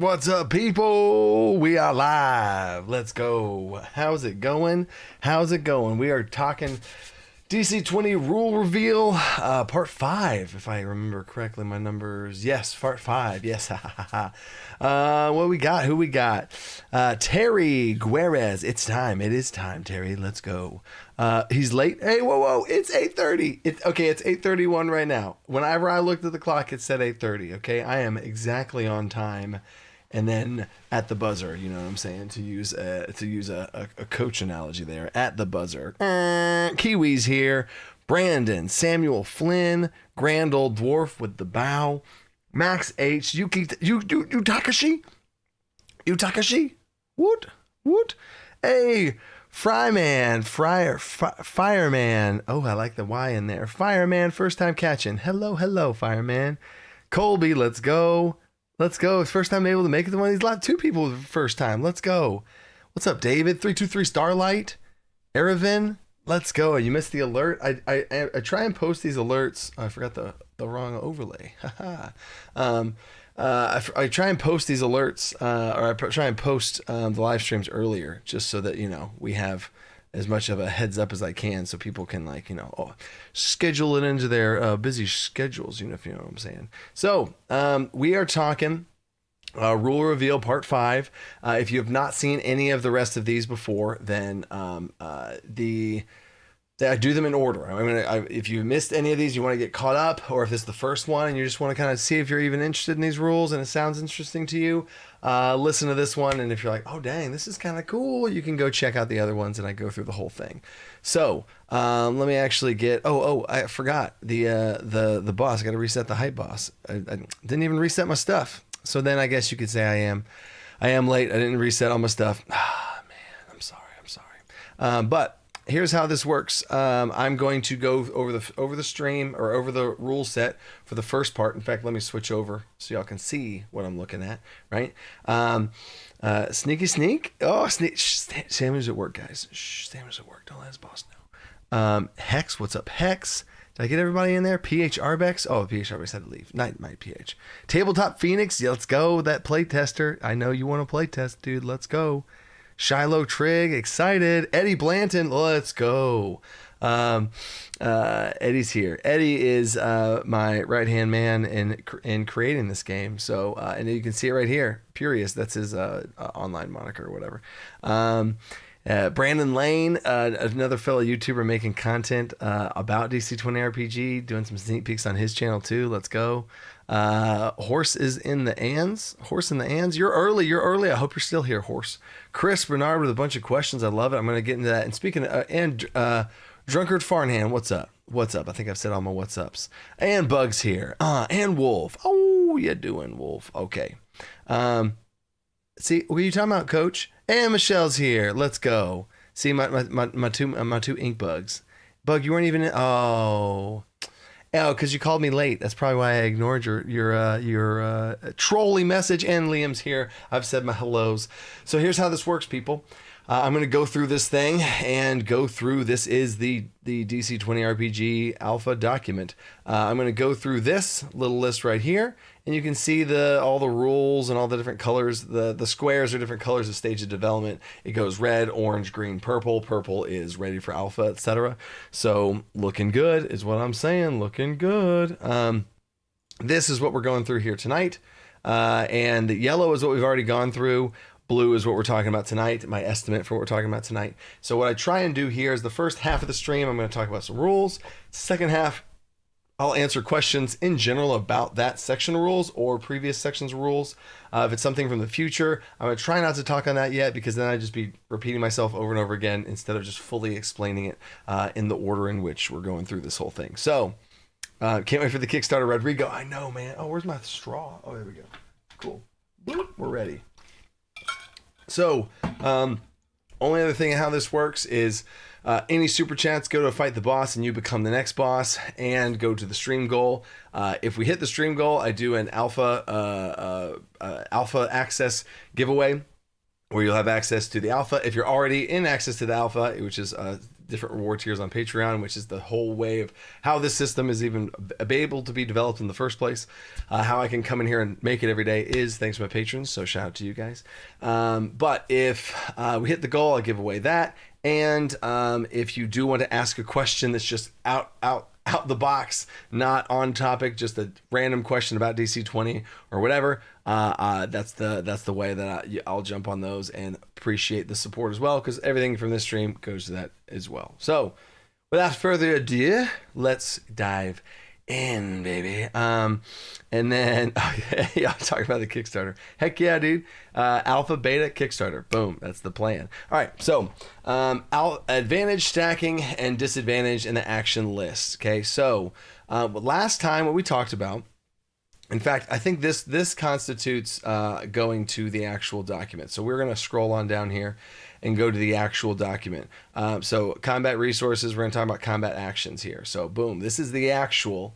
What's up, people? We are live. Let's go. How's it going? We are talking DC20 rule reveal, part 5, if I remember correctly. My numbers. Yes, part 5. Yes. What we got? Who we got? Terry Guerrez. It's time. It is time, Terry. Let's go. He's late. Hey, whoa. It's 8:30. It's 8:31 right now. Whenever I looked at the clock, it said 8:30. Okay, I am exactly on time. And then at the buzzer, you know what I'm saying? To use a coach analogy there, at the buzzer. Kiwis here. Brandon, Samuel Flynn, Grand Old Dwarf with the bow, Max H, Takashi? What? Hey, Fireman. Oh, I like the Y in there. Fireman, first time catching. Hello, Fireman. Colby, let's go. It's first time able to make it to one of these live. 2 people the first time. Let's go. What's up, David? 323 Starlight. Erevan. Let's go. You missed the alert. I try and post these alerts. I forgot the wrong overlay. I try and post these alerts, or I try and post the live streams earlier, just so that we have as much of a heads up as I can, so people can schedule it into their busy schedules, if you know what I'm saying. So we are talking rule reveal part 5. If you have not seen any of the rest of these before, then I do them in order. If you missed any of these, you want to get caught up, or if this is the first one and you just want to kind of see if you're even interested in these rules and it sounds interesting to you, listen to this one. And if you're like, oh dang, this is kind of cool, you can go check out the other ones, and I go through the whole thing. So let me actually get. I forgot the boss. I got to reset the hype boss. I didn't even reset my stuff. So then I guess you could say I am late. I didn't reset all my stuff. Ah, man, I'm sorry. But here's how this works. I'm going to go over the stream, or over the rule set for the first part. In fact, let me switch over so y'all can see what I'm looking at, right? Sneaky sneak. Oh, Samuel's at work, guys. Samuel's at work. Don't let his boss know. Hex, what's up, Hex? Did I get everybody in there? PH Arbex. Oh, PH Arbex had to leave. Night PH. Tabletop Phoenix. Yeah, let's go. That play tester. I know you want to play test, dude. Let's go. Shiloh Trigg, excited. Eddie Blanton, let's go. Eddie's here. Eddie is my right-hand man in creating this game. So, and you can see it right here. Purius, that's his online moniker or whatever. Brandon Lane, another fellow YouTuber making content about DC20 RPG, doing some sneak peeks on his channel too. Let's go. Horse in the ands. You're early. I hope you're still here, Horse. Chris Bernard with a bunch of questions. I love it. I'm going to get into that. And speaking of, Drunkard Farnham, what's up? I think I've said all my what's ups. And Bugs here. And Wolf. Oh, you doing, Wolf? Okay. See, what are you talking about, Coach? And Michelle's here. Let's go. See my two ink bugs. Bug, you weren't even in. Oh, because you called me late. That's probably why I ignored your trolly message. And Liam's here. I've said my hellos. So here's how this works, people. I'm going to go through this thing and go through. This is the DC20 RPG alpha document. I'm going to go through this little list right here, and you can see all the rules and all the different colors. The squares are different colors of stage of development. It goes red, orange, green, purple. Purple is ready for alpha, etc. So looking good is what I'm saying. Looking good. This is what we're going through here tonight. And yellow is what we've already gone through. Blue is what we're talking about tonight, my estimate for what we're talking about tonight. So what I try and do here is the first half of the stream, I'm going to talk about some rules. Second half, I'll answer questions in general about that section of rules or previous sections of rules. If it's something from the future, I'm going to try not to talk on that yet, because then I'd just be repeating myself over and over again instead of just fully explaining it in the order in which we're going through this whole thing. So can't wait for the Kickstarter, Rodrigo. I know, man. Oh, where's my straw? Oh, there we go. Cool. Boop, we're ready. So, only other thing how this works is any super chats go to Fight the Boss and you become the next boss, and go to the stream goal. If we hit the stream goal, I do an alpha access giveaway where you'll have access to the alpha. If you're already in access to the alpha, which is different reward tiers on Patreon, which is the whole way of how this system is even able to be developed in the first place. How I can come in here and make it every day is thanks to my patrons, so shout out to you guys. But if we hit the goal, I'll give away that. And if you do want to ask a question that's just out the box, not on topic, just a random question about DC20 or whatever, that's the way that I'll jump on those, and appreciate the support as well, because everything from this stream goes to that as well. So without further ado, let's dive in, baby. And then yeah, I'm talking about the Kickstarter. Heck yeah, dude. Alpha, beta, Kickstarter. Boom. That's the plan. All right. So advantage, stacking, and disadvantage in the action list. Okay. So last time what we talked about, in fact, I think this constitutes going to the actual document. So we're going to scroll on down here and go to the actual document. So combat resources, we're going to talk about combat actions here. So boom, this is the actual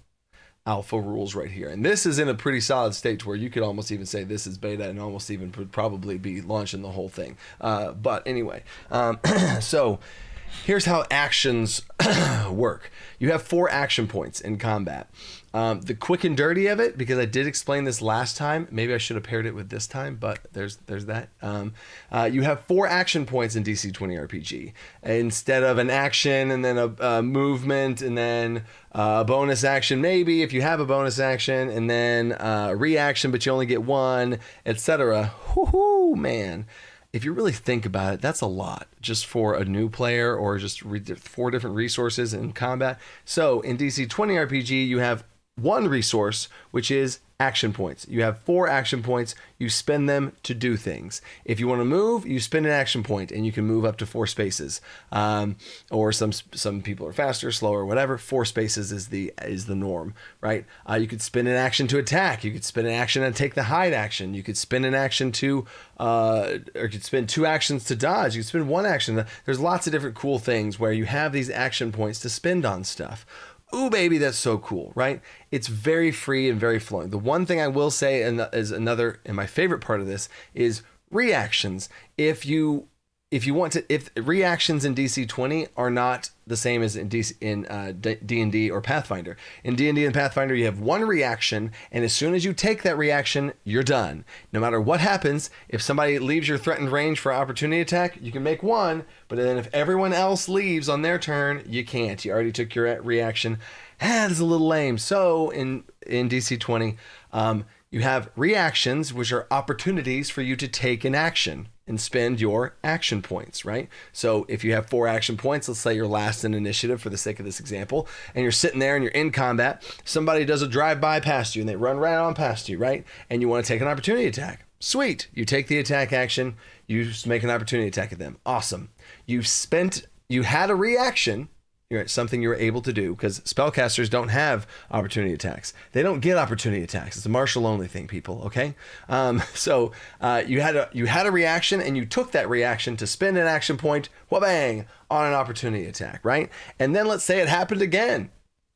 alpha rules right here. And this is in a pretty solid state to where you could almost even say this is beta, and almost even would probably be launching the whole thing. But anyway, so here's how actions work. You have 4 action points in combat. The quick and dirty of it, because I did explain this last time, maybe I should have paired it with this time, but there's that. You have 4 action points in DC20 RPG instead of an action and then a movement and then a bonus action, maybe if you have a bonus action, and then a reaction, but you only get 1, etc. Whoo, man. If you really think about it, that's a lot just for a new player, or just 4 different resources in combat. So in DC20 RPG, you have 1 resource, which is action points. You have 4 action points. You spend them to do things. If you want to move, you spend an action point, and you can move up to 4 spaces. Or some people are faster, slower, whatever. 4 spaces is the norm, right? You could spend an action to attack. You could spend an action and take the hide action. You could spend an action to, or you could spend 2 actions to dodge. You could spend 1 action. There's lots of different cool things where you have these action points to spend on stuff. Ooh, baby, that's so cool, right? It's very free and very flowing. The one thing I will say, and my favorite part of this, is reactions. If reactions in DC20 are not the same as in D&D or Pathfinder. In D&D and Pathfinder, you have 1 reaction, and as soon as you take that reaction, you're done. No matter what happens, if somebody leaves your threatened range for opportunity attack, you can make 1, but then if everyone else leaves on their turn, you can't. You already took your reaction. That's a little lame. So in DC20, you have reactions, which are opportunities for you to take an action and spend your action points, right? So if you have 4 action points, let's say you're last in initiative for the sake of this example, and you're sitting there and you're in combat, somebody does a drive-by past you and they run right on past you, right? And you want to take an opportunity attack. Sweet. You take the attack action, you make an opportunity attack at them. Awesome. You had a reaction, something you were able to do, because spellcasters don't have opportunity attacks. They don't get opportunity attacks. It's a martial only thing, people. Okay. So you had a reaction, and you took that reaction to spend an action point, wha-bang, on an opportunity attack, right? And then let's say it happened again.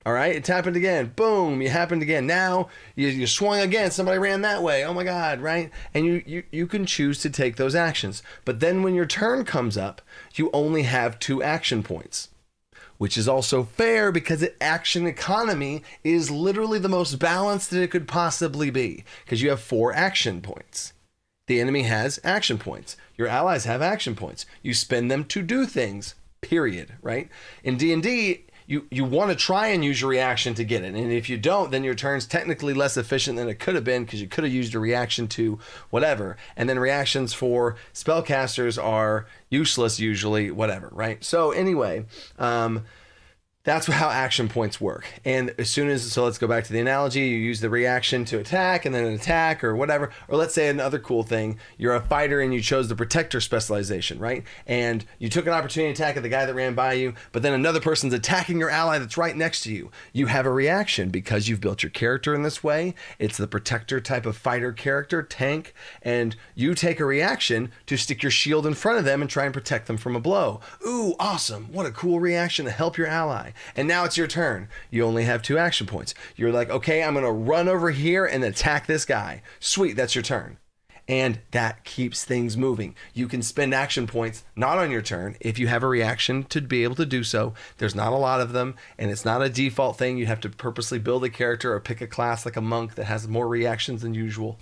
All right, it's happened again. Boom, it happened again. Now you swung again. Somebody ran that way. Oh my God, right? And you can choose to take those actions. But then when your turn comes up, you only have 2 action points, which is also fair because the action economy is literally the most balanced that it could possibly be, because you have 4 action points. The enemy has action points. Your allies have action points. You spend them to do things, period, right? In D&D, you want to try and use your reaction to get it. And if you don't, then your turn's technically less efficient than it could have been, because you could have used a reaction to whatever. And then reactions for spellcasters are useless usually, whatever, right? So anyway, that's how action points work. And so let's go back to the analogy. You use the reaction to attack, and then an attack or whatever. Or let's say another cool thing. You're a fighter and you chose the protector specialization, right? And you took an opportunity attack at the guy that ran by you, but then another person's attacking your ally that's right next to you. You have a reaction because you've built your character in this way. It's the protector type of fighter character, tank, and you take a reaction to stick your shield in front of them and try and protect them from a blow. Ooh, awesome. What a cool reaction to help your ally. And now it's your turn. You only have 2 action points. You're like, okay, I'm going to run over here and attack this guy. Sweet, that's your turn. And that keeps things moving. You can spend action points not on your turn if you have a reaction to be able to do so. There's not a lot of them, and it's not a default thing. You have to purposely build a character or pick a class like a monk that has more reactions than usual.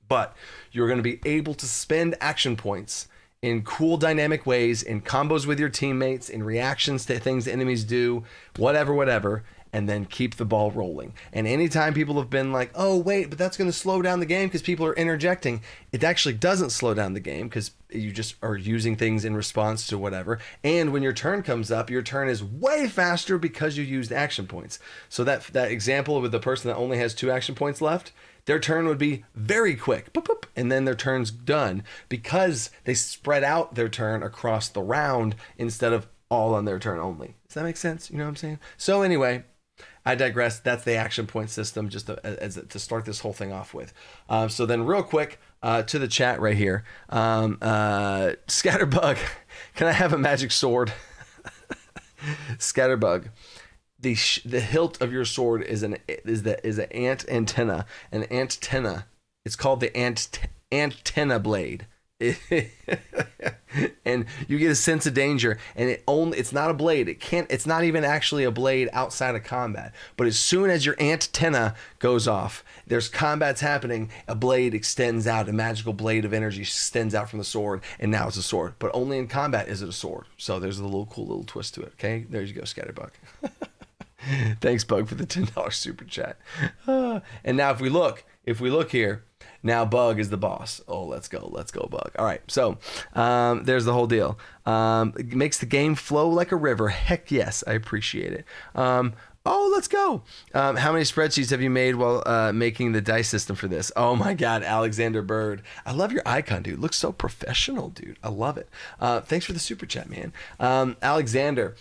But you're going to be able to spend action points in cool dynamic ways, in combos with your teammates, in reactions to things enemies do, whatever, and then keep the ball rolling. And anytime people have been like, oh, wait, but that's going to slow down the game because people are interjecting, it actually doesn't slow down the game because you just are using things in response to whatever. And when your turn comes up, your turn is way faster because you used action points. So that example with the person that only has 2 action points left, their turn would be very quick, boop, boop, and then their turn's done because they spread out their turn across the round instead of all on their turn only. Does that make sense? You know what I'm saying? So anyway, I digress. That's the action point system, just to start this whole thing off with. So then real quick, to the chat right here. Scatterbug, can I have a magic sword? Scatterbug. The hilt of your sword is an ant antenna. An antenna. It's called the antenna blade. And you get a sense of danger, and it's not a blade. It's not even actually a blade outside of combat. But as soon as your antenna goes off, there's combats happening, a blade extends out, a magical blade of energy extends out from the sword, and now it's a sword. But only in combat is it a sword. So there's a cool little twist to it. Okay, there you go, Scatterbug. Thanks, Bug, for the $10 super chat. And now if we look here, now Bug is the boss. Oh, let's go, Bug. All right, so there's the whole deal. It makes the game flow like a river. Heck yes, I appreciate it. Oh, let's go. How many spreadsheets have you made while making the dice system for this? Oh my God, Alexander Bird. I love your icon, dude. Looks so professional, dude. I love it. Thanks for the super chat, man. Alexander.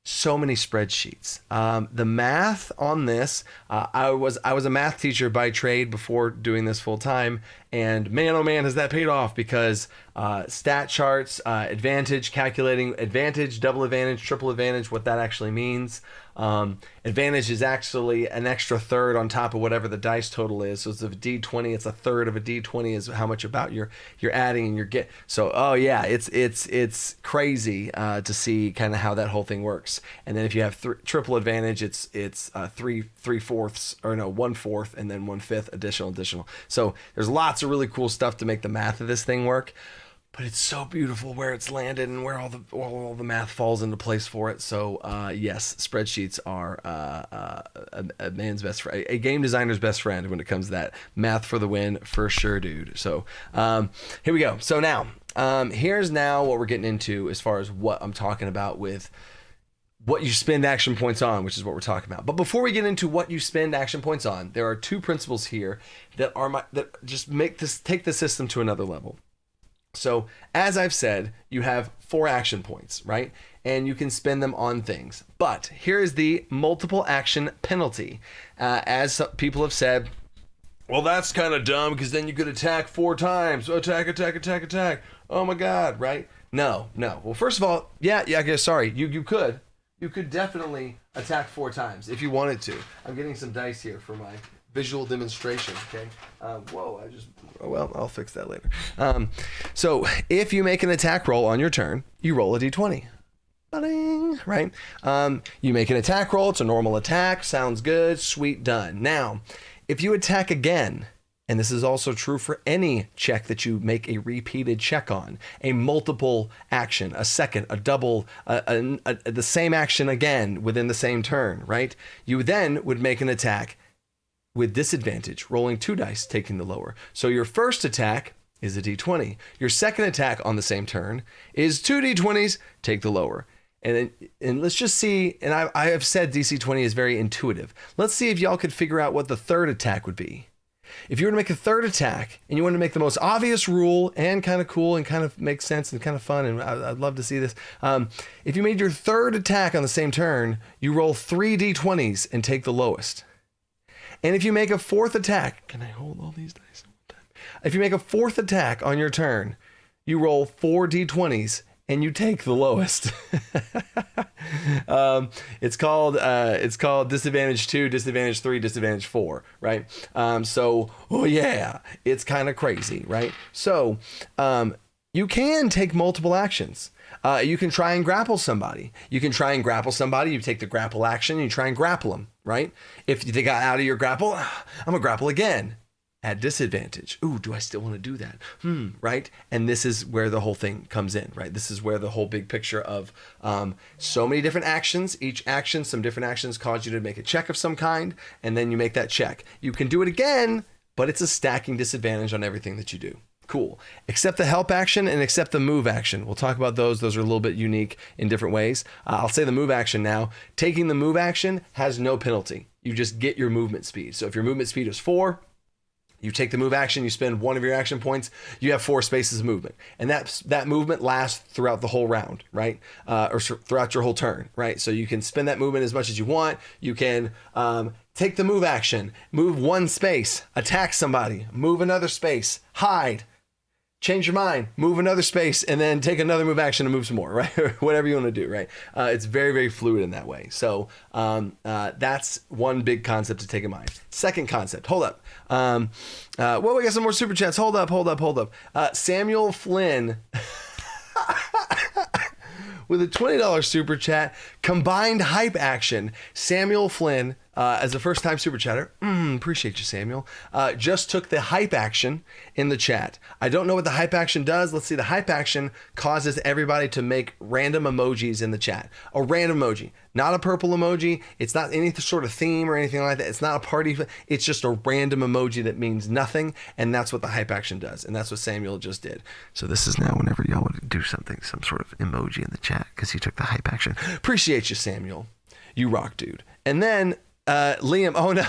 So many spreadsheets. The math on this, I was a math teacher by trade before doing this full time, and man, oh man, has that paid off because stat charts, advantage, calculating advantage, double advantage, triple advantage, what that actually means. Advantage is actually an extra third on top of whatever the dice total is. So it's a D20, it's a third of a D20 is how much about you're adding and you're get. So oh yeah, it's crazy to see kind of how that whole thing works. And then if you have triple advantage, it's 3/4 or no 1/4 and then 1/5 additional. So there's lots of really cool stuff to make the math of this thing work. But it's so beautiful where it's landed and where all the math falls into place for it. So yes, spreadsheets are a man's best friend, a game designer's best friend when it comes to that. Math for the win, for sure, dude. So here we go. So now, here's now what we're getting into as far as what I'm talking about with what you spend action points on, which is what we're talking about. But before we get into what you spend action points on, there are 2 principles here that just take the system to another level. So as I've said, you have 4 action points, right? And you can spend them on things. But here is the multiple action penalty. As some people have said, well, that's kind of dumb because then you could attack 4 times. Attack. Oh my God, right? No. Well, first of all, yeah, I guess, sorry, you could. You could definitely attack 4 times if you wanted to. I'm getting some dice here for my visual demonstration, okay? I'll fix that later. So if you make an attack roll on your turn, you roll a d20. Ba-ding, right? You make an attack roll, it's a normal attack, sounds good, sweet, done. Now, if you attack again, and this is also true for any check that you make a repeated check on, a multiple action, a second, a double, the same action again within the same turn, right? You then would make an attack with disadvantage, rolling 2 dice, taking the lower. So your first attack is a d20. Your second attack on the same turn is 2 d20s, take the lower. And let's just see, and I have said DC20 is very intuitive. Let's see if y'all could figure out what the third attack would be. If you were to make a third attack and you want to make the most obvious rule and kind of cool and kind of make sense and kind of fun, and I'd love to see this. If you made your third attack on the same turn, you roll 3 d20s and take the lowest. And if you make a fourth attack, can I hold all these dice at one time? If you make a fourth attack on your turn, you roll 4 d20s and you take the lowest. It's called disadvantage 2, disadvantage 3, disadvantage 4, right? So, oh yeah, it's kind of crazy, right? So, you can take multiple actions. You can try and grapple somebody. You take the grapple action, and you try and grapple them, right? If they got out of your grapple, I'm gonna grapple again. At disadvantage. Ooh, do I still want to do that? Right? And this is where the whole thing comes in, right? This is where the whole big picture of so many different actions. Each action, some different actions cause you to make a check of some kind, and then you make that check. You can do it again, but it's a stacking disadvantage on everything that you do. Cool. Except the help action and except the move action. We'll talk about those. Those are a little bit unique in different ways. I'll say the move action now. Taking the move action has no penalty. You just get your movement speed. So if your movement speed is 4, you take the move action, you spend 1 of your action points, you have 4 spaces of movement. And that movement lasts throughout the whole round, right? Or throughout your whole turn, right? So you can spend that movement as much as you want. You can take the move action, move 1 space, attack somebody, move another space, hide, change your mind, move another space, and then take another move action and move some more, right? Or whatever you want to do, right? It's very, very fluid in that way. So that's one big concept to take in mind. Second concept, hold up. Well, we got some more super chats. Hold up. Samuel Flynn with a $20 super chat, combined hype action. Samuel Flynn, as a first-time super chatter, appreciate you, Samuel, just took the hype action in the chat. I don't know what the hype action does. Let's see. The hype action causes everybody to make random emojis in the chat. A random emoji, not a purple emoji. It's not any sort of theme or anything like that. It's not a party. It's just a random emoji that means nothing, and that's what the hype action does, and that's what Samuel just did. So this is now whenever y'all would do something, some sort of emoji in the chat, because he took the hype action. Appreciate you, Samuel. You rock, dude. And then Liam, oh no,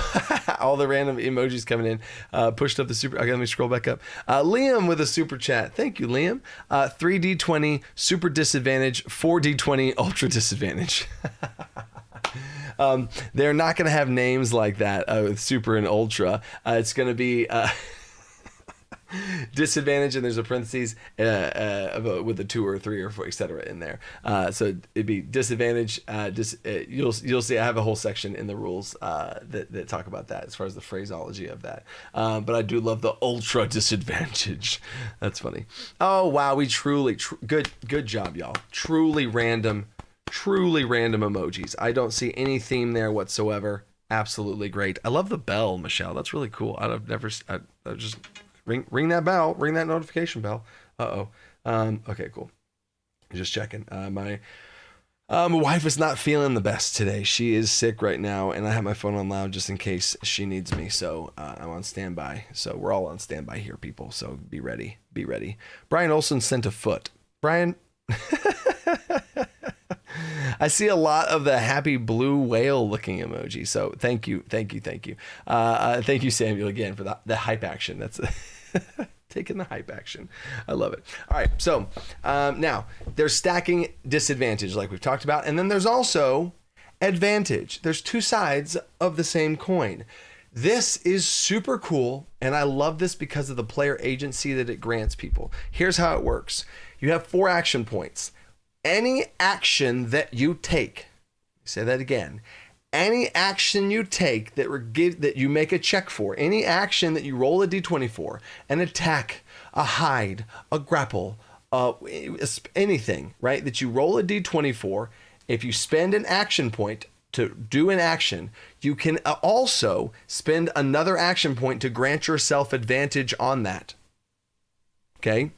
all the random emojis coming in, pushed up the super, okay, let me scroll back up. Liam with a super chat. Thank you, Liam. 3D20 super disadvantage, 4D20 ultra disadvantage. They're not going to have names like that with super and ultra. It's going to be disadvantage, and there's a parentheses with a 2 or 3 or 4, etc. in there. So it'd be disadvantage. You'll see I have a whole section in the rules that talk about that as far as the phraseology of that. But I do love the ultra disadvantage. That's funny. Oh wow, we truly good job, y'all. Truly random emojis. I don't see any theme there whatsoever. Absolutely great. I love the bell, Michelle. That's really cool. I just ring that bell, ring that notification bell. Okay, cool. Just checking. My wife is not feeling the best today. She is sick right now, and I have my phone on loud just in case she needs me. So I'm on standby. So we're all on standby here, people. So be ready. Brian Olson sent a foot. Brian, I see a lot of the happy blue whale looking emoji. So thank you. Thank you, Samuel, again for the hype action. That's taking the hype action. I love it. All right. So now there's stacking disadvantage like we've talked about. And then there's also advantage. There's 2 sides of the same coin. This is super cool. And I love this because of the player agency that it grants people. Here's how it works. You have 4 action points. Any action that you take, say that again, any action you take that you make a check for, any action that you roll a d20 for, an attack, a hide, a grapple, anything, right, that you roll a d20 for, if you spend an action point to do an action, you can also spend another action point to grant yourself advantage on that. Okay?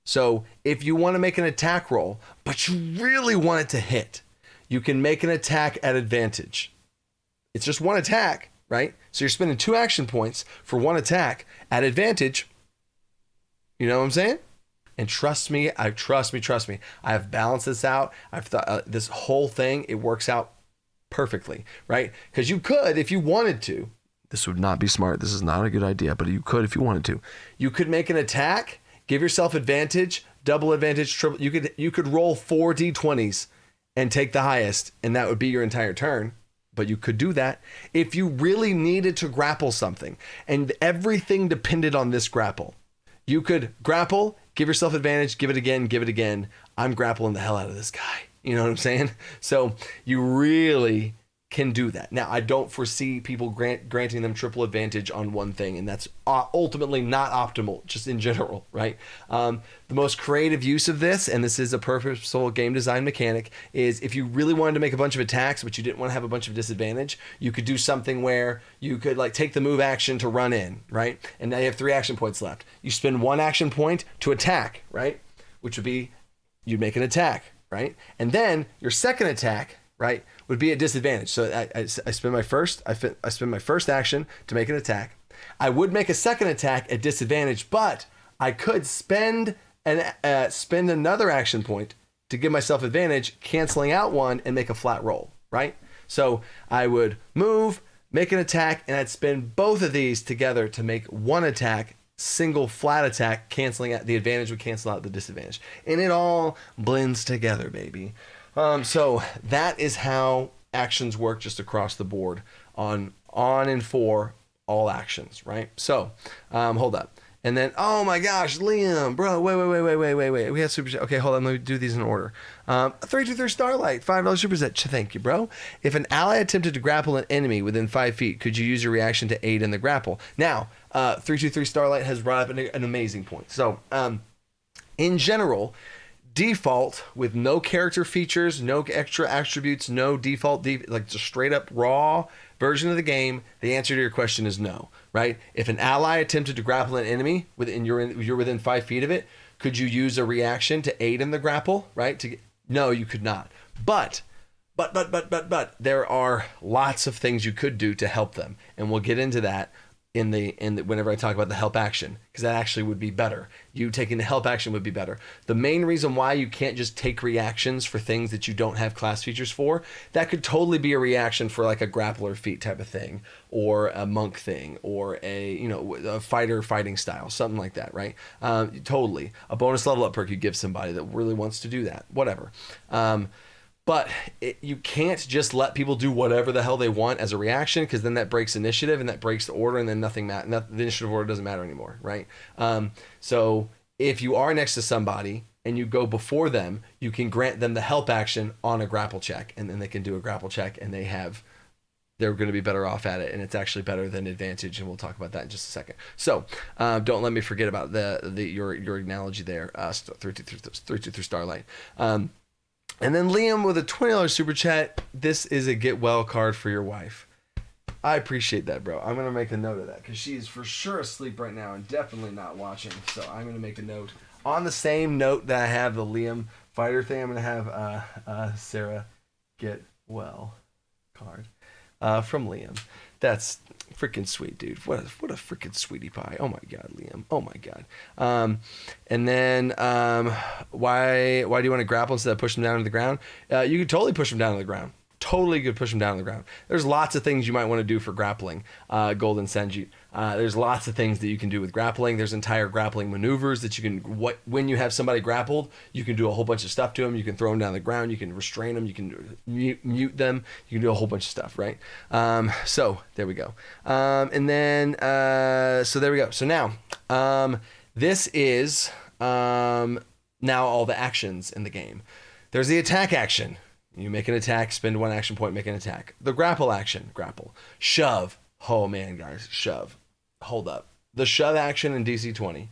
So if you want to make an attack roll, but you really want it to hit, you can make an attack at advantage. It's just 1 attack, right? So you're spending 2 action points for 1 attack at advantage. You know what I'm saying? And trust me. I have balanced this out. I've thought this whole thing, it works out perfectly, right? Because you could, if you wanted to, this would not be smart. This is not a good idea, but you could if you wanted to. You could make an attack, give yourself advantage, double advantage, triple. You could roll 4 d20s and take the highest, and that would be your entire turn. But you could do that if you really needed to grapple something and everything depended on this grapple. You could grapple, give yourself advantage, give it again, give it again. I'm grappling the hell out of this guy. You know what I'm saying? So you really can do that. Now, I don't foresee people granting them triple advantage on one thing, and that's ultimately not optimal, just in general, right? The most creative use of this, and this is a purposeful game design mechanic, is if you really wanted to make a bunch of attacks, but you didn't want to have a bunch of disadvantage, you could do something where you could like take the move action to run in, right? And now you have 3 action points left. You spend 1 action point to attack, right? Which would be, you'd make an attack, right? And then your second attack, right, would be a disadvantage. So I spend my first action to make an attack. I would make a second attack at disadvantage, but I could spend another action point to give myself advantage, canceling out one and make a flat roll, right? So I would move, make an attack, and I'd spend both of these together to make one attack, single flat attack, canceling out the advantage would cancel out the disadvantage, and it all blends together, baby. So that is how actions work just across the board on and for all actions, right? So, hold up. And then, oh my gosh, Liam, bro, wait. We have super chat. Okay, hold on. Let me do these in order. 323 Starlight, $5 super chat. Thank you, bro. If an ally attempted to grapple an enemy within 5 feet, could you use your reaction to aid in the grapple? Now, 323 Starlight has brought up an amazing point. So, in general, default with no character features, no extra attributes, no default, like just straight up raw version of the game, the answer to your question is no, right? If an ally attempted to grapple an enemy you're within 5 feet of it, could you use a reaction to aid in the grapple, right? No, you could not. But there are lots of things you could do to help them, and we'll get into that in the whenever I talk about the help action, because that actually would be better. You taking the help action would be better. The main reason why you can't just take reactions for things that you don't have class features for, that could totally be a reaction for like a grappler feat type of thing, or a monk thing, or a fighter fighting style, something like that, right? Totally. A bonus level up perk you give somebody that really wants to do that, whatever. But you can't just let people do whatever the hell they want as a reaction, because then that breaks initiative and that breaks the order, and then the initiative order doesn't matter anymore, right? So if you are next to somebody and you go before them, you can grant them the help action on a grapple check, and then they can do a grapple check, and they're going to be better off at it, and it's actually better than advantage, and we'll talk about that in just a second. So don't let me forget about your analogy there, 323 Starlight. And then Liam with a $20 super chat. This is a get well card for your wife. I appreciate that, bro. I'm going to make a note of that, because she is for sure asleep right now and definitely not watching. So I'm going to make a note. On the same note that I have the Liam fighter thing, I'm going to have Sarah get well card from Liam. That's freaking sweet, dude. What a freaking sweetie pie. Oh my god, Liam. Oh my god. And then why do you want to grapple instead of push them down to the ground? You could totally push them down to the ground. Totally could push them down to the ground. There's lots of things you might want to do for grappling, Golden Senjit. There's lots of things that you can do with grappling. There's entire grappling maneuvers that you can, when you have somebody grappled, you can do a whole bunch of stuff to them. You can throw them down the ground. You can restrain them. You can mute them. You can do a whole bunch of stuff, right? So there we go. And then, so there we go. So now, this is now all the actions in the game. There's the attack action. You make an attack, spend 1 action point, make an attack. The grapple action, grapple. Shove. Oh man, guys, shove. Hold up. The shove action in DC20.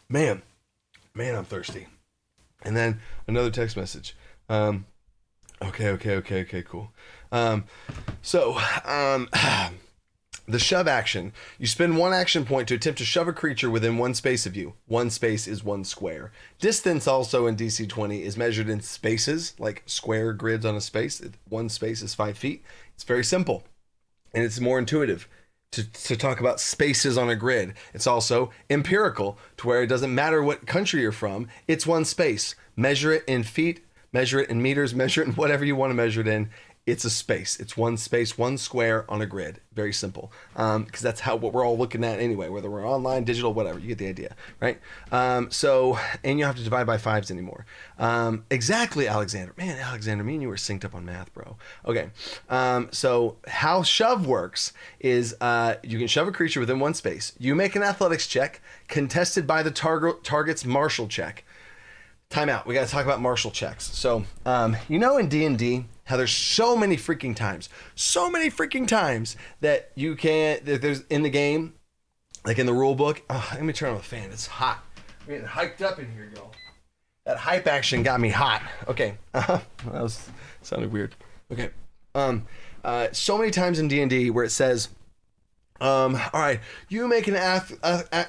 Man, I'm thirsty. And then another text message. Okay, cool. The shove action. You spend 1 action point to attempt to shove a creature within 1 space of you. 1 space is 1 square. Distance also in DC20 is measured in spaces, like square grids on a space. 1 space is 5 feet. It's very simple. And it's more intuitive to talk about spaces on a grid. It's also empirical, to where it doesn't matter what country you're from. It's 1 space. Measure it in feet, measure it in meters, measure it in whatever you want to measure it in. It's a space. It's one space, one square on a grid. Very simple. Because that's what we're all looking at anyway, whether we're online, digital, whatever. You get the idea, right? And you don't have to divide by fives anymore. Exactly, Alexander. Man, Alexander, me and you were synced up on math, bro. Okay. So how shove works is you can shove a creature within one space. You make an athletics check contested by the target's martial check. Time out. We got to talk about martial checks. So, in D&D, how there's so many freaking times that you can't, there's in the game, like in the rule book. Oh, let me turn on the fan. It's hot. I'm getting hyped up in here, y'all. That hype action got me hot. Okay. That sounded weird. Okay. So many times in D&D where it says, all right, you make an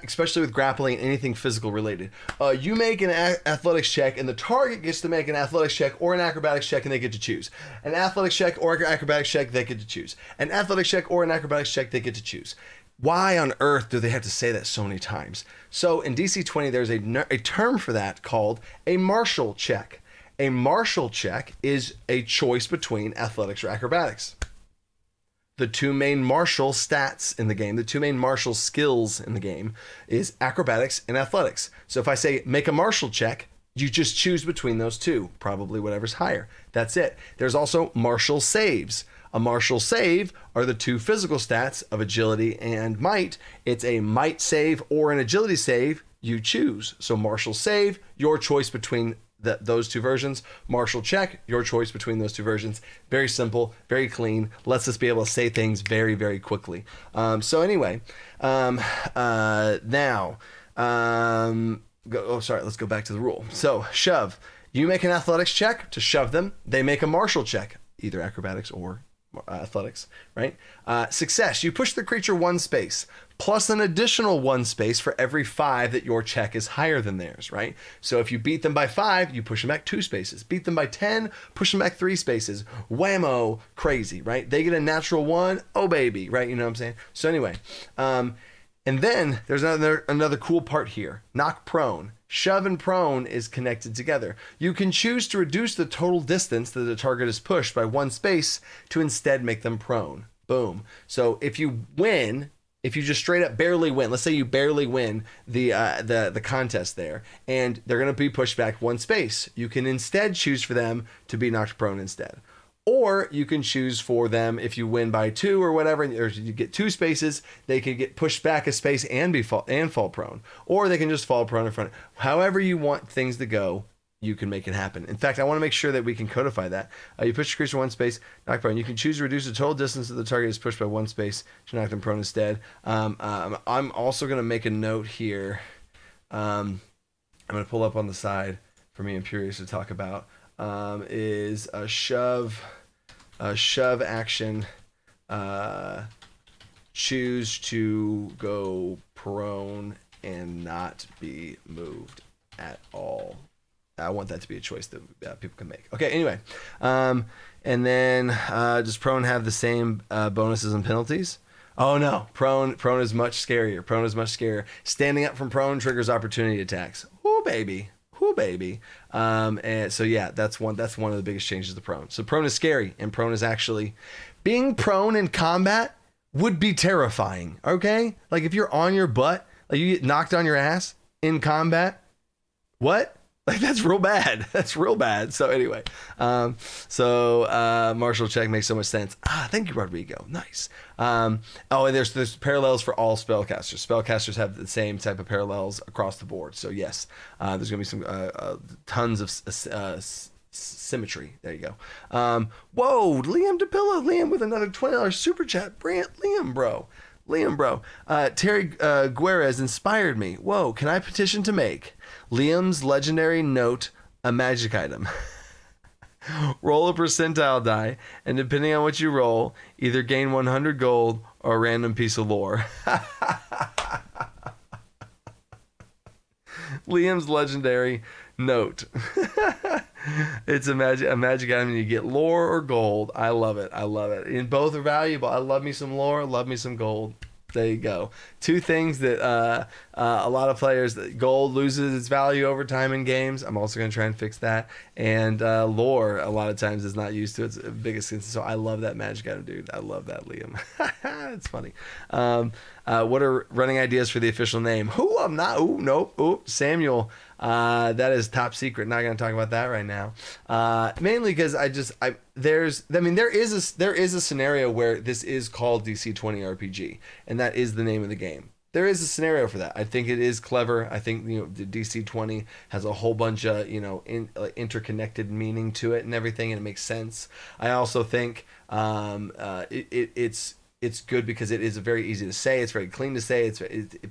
especially with grappling and anything physical related. You make an athletics check, and the target gets to make an athletics check or an acrobatics check, and they get to choose. An athletics check or acrobatics check, they get to choose. An athletics check or an acrobatics check, they get to choose. Why on earth do they have to say that so many times? So in DC20, there's a term for that called a martial check. A martial check is a choice between athletics or acrobatics. The two main martial stats in the game, the two main martial skills in the game is acrobatics and athletics. So if I say make a martial check, you just choose between those two, probably whatever's higher. That's it. There's also martial saves. A martial save are the two physical stats of agility and might. It's a might save or an agility save, you choose. So martial save, your choice between those two versions. Martial check, your choice between those two versions. Very simple, very clean. Lets us be able to say things very, very quickly. Let's go back to the rule. So shove. You make an athletics check to shove them. They make a martial check, either acrobatics or athletics, right? Success. You push the creature one space, plus an additional one space for every 5 that your check is higher than theirs, right? So if you beat them by 5, you push them back 2 spaces. Beat them by 10, push them back 3 spaces. Whammo, crazy, right? They get a natural 1, oh baby, right? You know what I'm saying? So anyway, and then there's another cool part here. Knock prone. Shove and prone is connected together. You can choose to reduce the total distance that the target is pushed by 1 space to instead make them prone. Boom. So if you just straight up barely win, let's say you barely win the contest there, and they're going to be pushed back 1 space, you can instead choose for them to be knocked prone instead. Or you can choose for them, if you win by 2 or whatever, or you get 2 spaces, they can get pushed back a space and fall prone. Or they can just fall prone in front. However you want things to go, you can make it happen. In fact, I want to make sure that we can codify that. You push the creature 1 space, knock prone. You can choose to reduce the total distance that the target is pushed by 1 space to knock them prone instead. I'm also going to make a note here. I'm going to pull up on the side for me and Purius to talk about. Is a shove action, choose to go prone and not be moved at all. I want that to be a choice that people can make. Okay, anyway, and then does prone have the same bonuses and penalties? Oh no, prone is much scarier. Standing up from prone triggers opportunity attacks. Ooh baby. And so yeah, that's one of the biggest changes to prone. So prone is scary, and prone is actually being prone in combat would be terrifying. Okay, like if you're on your butt, like you get knocked on your ass in combat, what? Like that's real bad. So anyway, martial check makes so much sense. Thank you, Rodrigo. Nice. And there's parallels for all spellcasters. Spellcasters have the same type of parallels across the board. So yes, there's gonna be some tons of symmetry. There you go. Whoa, Liam DePilla, Liam with another $20 super chat. Brant, Liam, bro. Terry Guerrez inspired me. Whoa, can I petition to make Liam's legendary note a magic item? Roll a percentile die, and depending on what you roll, either gain 100 gold or a random piece of lore. Liam's legendary note. It's a magic item, and you get lore or gold. I love it. And both are valuable. I love me some lore, love me some gold. There you go. Two things that a lot of players, gold loses its value over time in games. I'm also going to try and fix that. And lore, a lot of times, is not used to its biggest. So I love that magic item, dude. I love that, Liam. It's funny. What are running ideas for the official name? I'm not. Nope. Samuel. That is top secret. Not going to talk about that right now. Mainly because there is a scenario where this is called DC20 RPG, and that is the name of the game. There is a scenario for that. I think it is clever. I think the DC20 has a whole bunch of interconnected meaning to it and everything, and it makes sense. I also think it's good because it is very easy to say. It's very clean to say. It's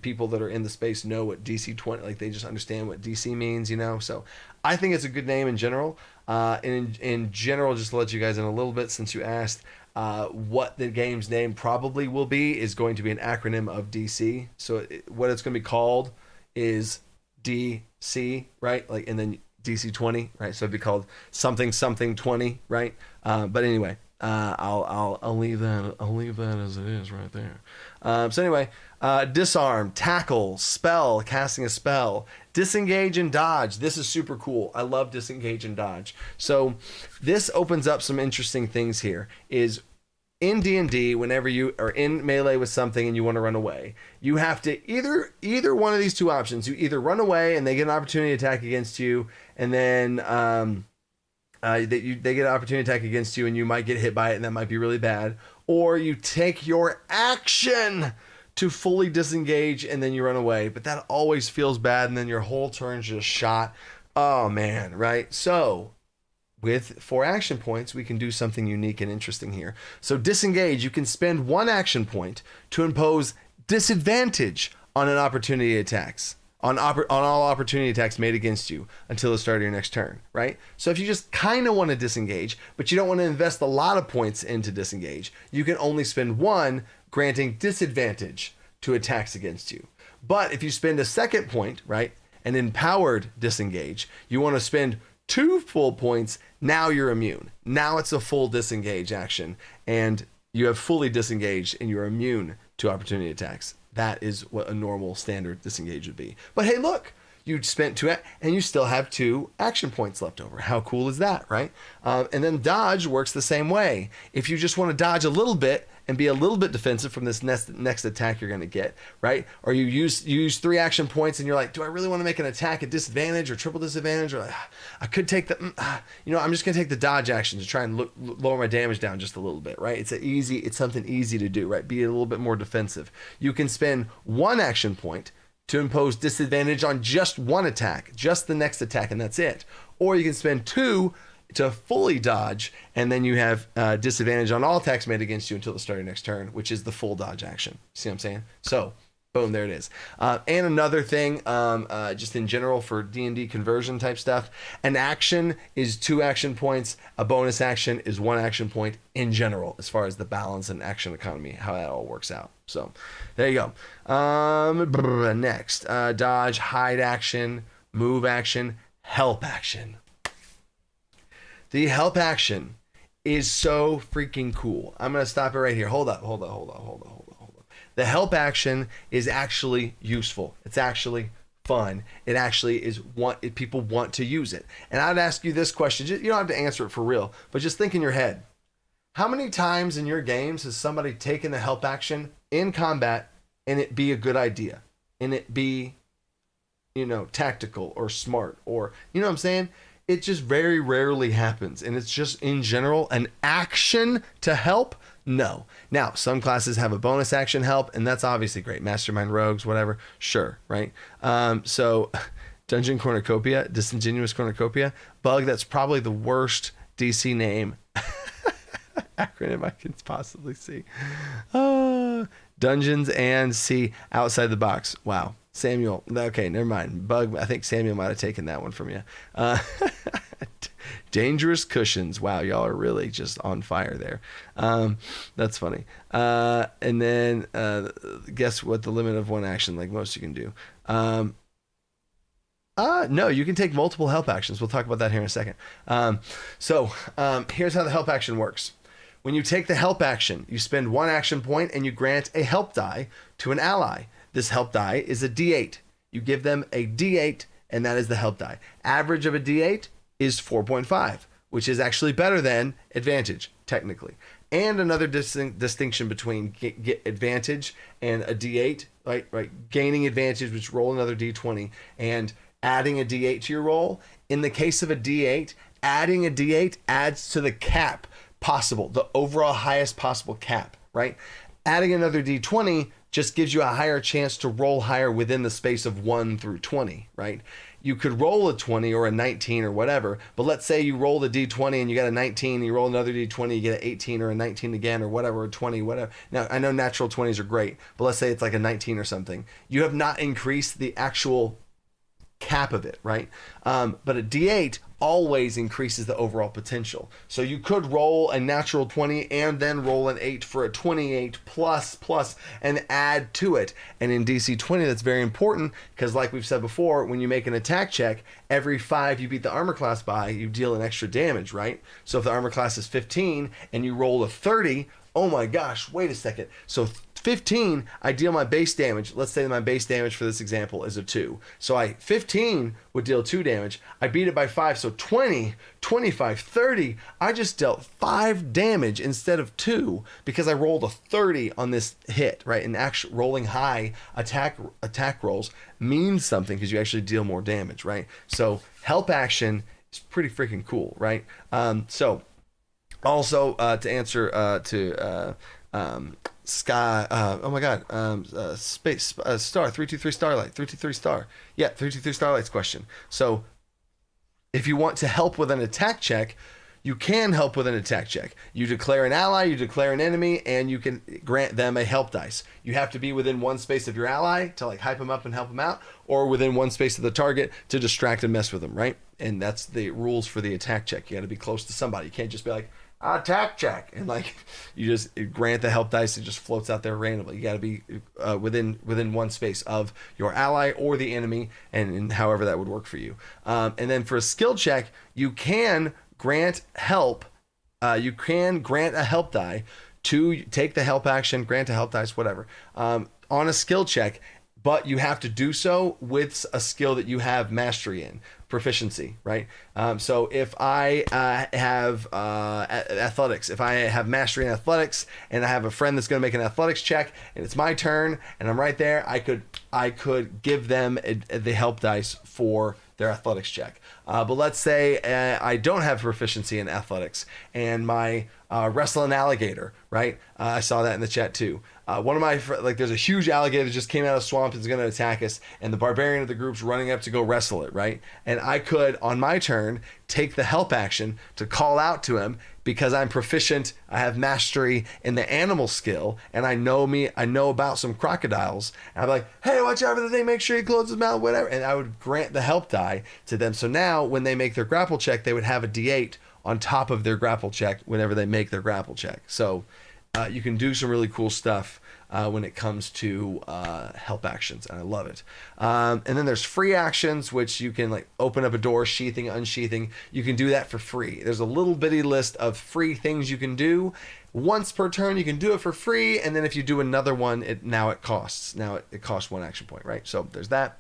people that are in the space know what DC20, like they just understand what DC means, So I think it's a good name in general. And in general, just to let you guys in a little bit, since you asked, what the game's name probably will be is going to be an acronym of DC. So what it's going to be called is DC, right? Like, and then DC20, right? So it'd be called something 20, right? But anyway. I'll leave that as it is right there. So anyway, disarm, tackle, spell, casting a spell, disengage and dodge. This is super cool. I love disengage and dodge. So this opens up some interesting things here. Is in D&D, whenever you are in melee with something and you want to run away, you have to either one of these two options. You either run away and they get an opportunity attack against you, and then they get an opportunity attack against you and you might get hit by it and that might be really bad, or you take your action to fully disengage and then you run away, but that always feels bad and then your whole turn's just shot. Oh man, right? So with 4 action points, we can do something unique and interesting here. So disengage, you can spend 1 action point to impose disadvantage on an opportunity attacks. On all opportunity attacks made against you until the start of your next turn, right? So if you just kind of want to disengage, but you don't want to invest a lot of points into disengage, you can only spend 1, granting disadvantage to attacks against you. But if you spend a second point, right, an empowered disengage, you want to spend 2 full points, now you're immune. Now it's a full disengage action, and you have fully disengaged and you're immune to opportunity attacks. That is what a normal standard disengage would be. But hey, look, you spent 2 and you still have 2 action points left over. How cool is that, right? And then dodge works the same way. If you just want to dodge a little bit and be a little bit defensive from this next attack you're going to get, right? Or you use 3 action points and you're like, do I really want to make an attack at disadvantage or triple disadvantage? Or like, I could take the, I'm just going to take the dodge action to try and lower my damage down just a little bit, right? It's something easy to do, right? Be a little bit more defensive. You can spend 1 action point to impose disadvantage on just 1 attack, just the next attack, and that's it. Or you can spend 2 to fully dodge, and then you have disadvantage on all attacks made against you until the start of your next turn, which is the full dodge action. See what I'm saying? So, boom, there it is. And another thing, just in general for D&D conversion type stuff, an action is 2 action points. A bonus action is 1 action point in general, as far as the balance and action economy, how that all works out. So, there you go. Next, dodge, hide action, move action, help action. The help action is so freaking cool. I'm going to stop it right here. Hold up. The help action is actually useful. It's actually fun. It actually is people want to use it. And I'd ask you this question. You don't have to answer it for real, but just think in your head. How many times in your games has somebody taken the help action in combat and it be a good idea? And it be, tactical or smart or, you know what I'm saying? It just very rarely happens. And it's just in general an action to help. No. Now, some classes have a bonus action help, and that's obviously great. Mastermind rogues, whatever. Sure, right? So Dungeon Cornucopia, Disingenuous Cornucopia, Bug, that's probably the worst DC name acronym I can possibly see. Dungeons and C, outside the box. Wow. Samuel, okay, never mind. Bug, I think Samuel might have taken that one from you. Dangerous cushions. Wow, y'all are really just on fire there. That's funny. And then guess what the limit of 1 action, like most you can do. No, you can take multiple help actions. We'll talk about that here in a second. So here's how the help action works. When you take the help action, you spend 1 action point and you grant a help die to an ally. This help die is a D8. You give them a D8, and that is the help die. Average of a D8 is 4.5, which is actually better than advantage, technically. And another distinction between get advantage and a D8, right? Gaining advantage, which roll another D20, and adding a D8 to your roll. In the case of a D8, adding a D8 adds to the cap possible, the overall highest possible cap, right? Adding another D20 just gives you a higher chance to roll higher within the space of 1 through 20, right? You could roll a 20 or a 19 or whatever, but let's say you roll a D20 and you got a 19, you roll another D20, you get an 18 or a 19 again or whatever, or 20, whatever. Now, I know natural 20s are great, but let's say it's like a 19 or something. You have not increased the actual cap of it, right? But a D8 always increases the overall potential. So you could roll a natural 20 and then roll an 8 for a 28 plus and add to it. And in DC20, that's very important because like we've said before, when you make an attack check, every 5 you beat the armor class by, you deal an extra damage, right? So if the armor class is 15 and you roll a 30, oh my gosh, wait a second. So 15, I deal my base damage. Let's say my base damage for this example is a 2. So 15 would deal 2 damage. I beat it by 5, so 20, 25, 30. I just dealt 5 damage instead of 2 because I rolled a 30 on this hit, right? And actually rolling high attack rolls means something because you actually deal more damage, right? So help action is pretty freaking cool, right? So also to answer to Sky, oh my god, space star 323 starlight 323 star, yeah, 323 starlight's question. So if you want to help with an attack check, you can help with an attack check. You declare an ally, you declare an enemy, and you can grant them a help dice. You have to be within 1 space of your ally to like hype them up and help them out, or within 1 space of the target to distract and mess with them, right? And that's the rules for the attack check. You got to be close to somebody. You can't just be like attack check and like you just grant the help dice. It just floats out there randomly. You got to be within 1 space of your ally or the enemy, and however that would work for you. And then for a skill check, you can grant help. You can grant a help die to take the help action, grant a help dice, whatever, on a skill check. But you have to do so with a skill that you have mastery in, proficiency, right? So if I have athletics, if I have mastery in athletics and I have a friend that's going to make an athletics check and it's my turn and I'm right there, I could give them the help dice for their athletics check. But let's say I don't have proficiency in athletics and my wrestle an alligator, right? I saw that in the chat too. One of my, there's a huge alligator that just came out of the swamp and is going to attack us, and the barbarian of the group's running up to go wrestle it, right? And I could, on my turn, take the help action to call out to him because I'm proficient, I have mastery in the animal skill, and I know about some crocodiles. And I'm like, hey, watch out for the thing, make sure you close his mouth, whatever. And I would grant the help die to them. So now when they make their grapple check, they would have a D8 on top of their grapple check whenever they make their grapple check. So you can do some really cool stuff when it comes to help actions, and I love it. And then there's free actions, which you can like open up a door, sheathing, unsheathing. You can do that for free. There's a little bitty list of free things you can do. Once per turn, you can do it for free, and then if you do another one, it costs. Now it costs 1 action point, right? So there's that.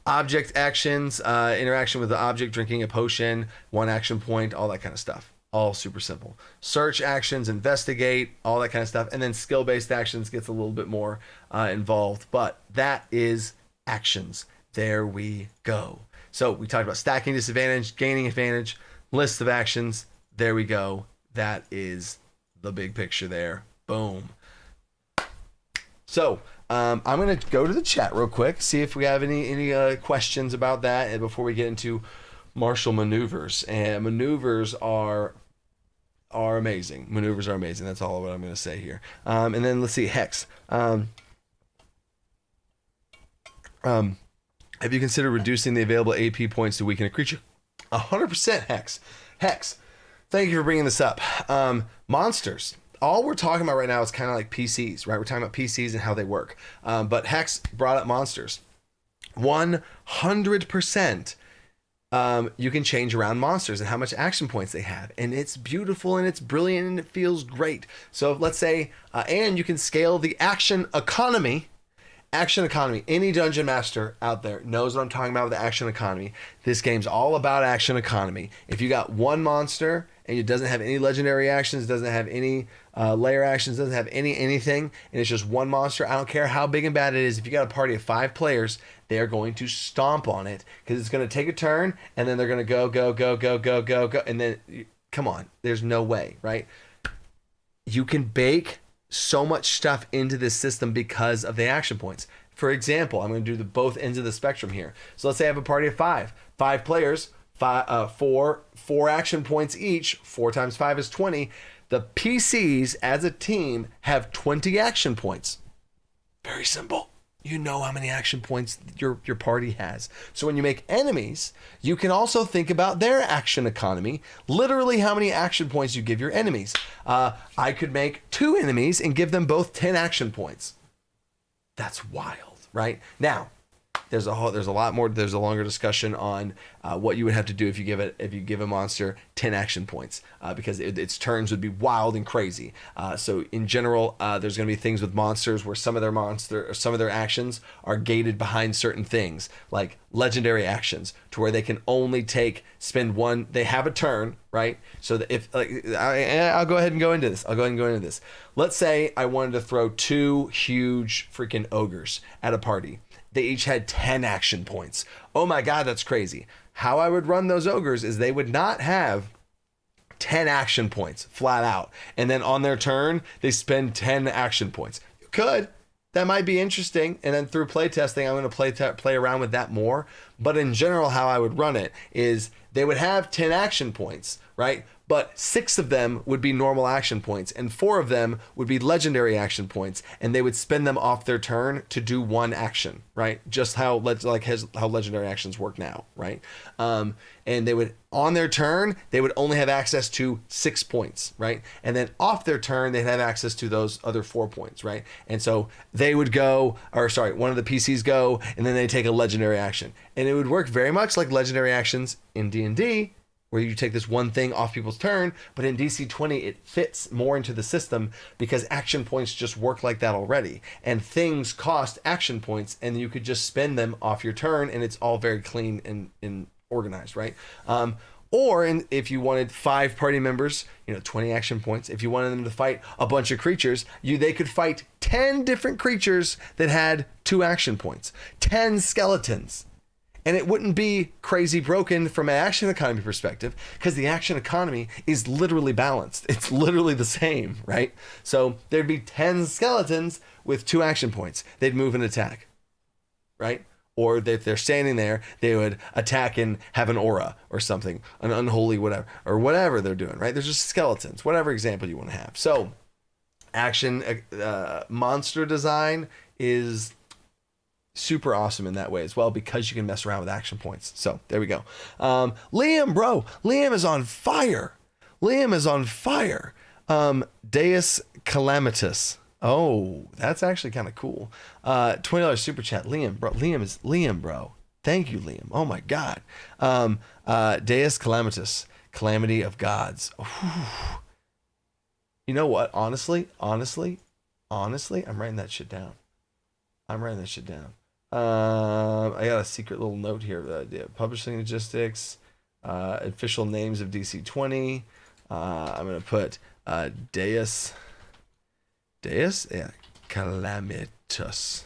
Object actions, interaction with the object, drinking a potion, 1 action point, all that kind of stuff. All super simple. Search actions, investigate, all that kind of stuff. And then skill-based actions gets a little bit more involved. But that is actions. There we go. So we talked about stacking disadvantage, gaining advantage, list of actions. There we go. That is the big picture there. Boom. So I'm going to go to the chat real quick, see if we have any questions about that and before we get into martial maneuvers. And maneuvers are amazing. Maneuvers are amazing. That's all what I'm going to say here. And then let's see, Hex. Have you considered reducing the available AP points to weaken a creature? 100% Hex. Hex, thank you for bringing this up. Monsters. All we're talking about right now is kind of like PCs, right? We're talking about PCs and how they work. But Hex brought up monsters. 100%. you can change around monsters and how much action points they have. And it's beautiful and it's brilliant and it feels great. So let's say, and you can scale the action economy. Action economy. Any dungeon master out there knows what I'm talking about with the action economy. This game's all about action economy. If you got one monster and it doesn't have any legendary actions, doesn't have any layer actions, doesn't have anything, and it's just one monster, I don't care how big and bad it is. If you got a party of 5 players, they are going to stomp on it because it's going to take a turn and then they're going to go, and then come on, there's no way, right? You can bake so much stuff into this system because of the action points. For example, I'm going to do both ends of the spectrum here. So let's say I have a party of 5 players, 4 action points each. 4 times 5 is 20. The PCs as a team have 20 action points. Very simple. You know how many action points your party has. So when you make enemies, you can also think about their action economy, literally how many action points you give your enemies. I could make 2 enemies and give them both 10 action points. That's wild, right? Now, there's a lot more. There's a longer discussion on what you would have to do if you give a monster 10 action points, because its turns would be wild and crazy. So in general, there's going to be things with monsters where some of their actions are gated behind certain things, like legendary actions, to where they can only spend one. They have a turn, right? So that if I'll go ahead and go into this. Let's say I wanted to throw 2 huge freaking ogres at a party. They each had 10 action points. Oh my God, that's crazy. How I would run those ogres is they would not have 10 action points flat out. And then on their turn, they spend 10 action points. You could. That might be interesting. And then through playtesting, I'm going to play around with that more. But in general, how I would run it is they would have 10 action points, right? But 6 of them would be normal action points and 4 of them would be legendary action points, and they would spend them off their turn to do one action, right? Just how legendary actions work now, right? And they would, on their turn, they would only have access to 6 points, right? And then off their turn, they'd have access to those other 4 points, right? And so they would one of the PCs go, and then they take a legendary action. And it would work very much like legendary actions in D&D, where you take this one thing off people's turn, but in DC20, it fits more into the system because action points just work like that already. And things cost action points, and you could just spend them off your turn, and it's all very clean and organized, right? If you wanted 5 party members, 20 action points. If you wanted them to fight a bunch of creatures, they could fight 10 different creatures that had 2 action points, 10 skeletons. And it wouldn't be crazy broken from an action economy perspective because the action economy is literally balanced. It's literally the same, right? So there'd be 10 skeletons with 2 action points. They'd move and attack, right? Or if they're standing there, they would attack and have an aura or something, an unholy whatever, or whatever they're doing, right? There's just skeletons, whatever example you want to have. So action monster design is super awesome in that way as well because you can mess around with action points. So there we go. Liam is on fire. Deus Calamitous. Oh, that's actually kind of cool. $20 super chat. Liam, bro. Thank you, Liam. Oh my God. Deus Calamitous. Calamity of gods. Ooh. You know what? Honestly, I'm writing that shit down. I got a secret little note here. Publishing logistics, official names of DC20. I'm going to put Deus, yeah, Calamitous.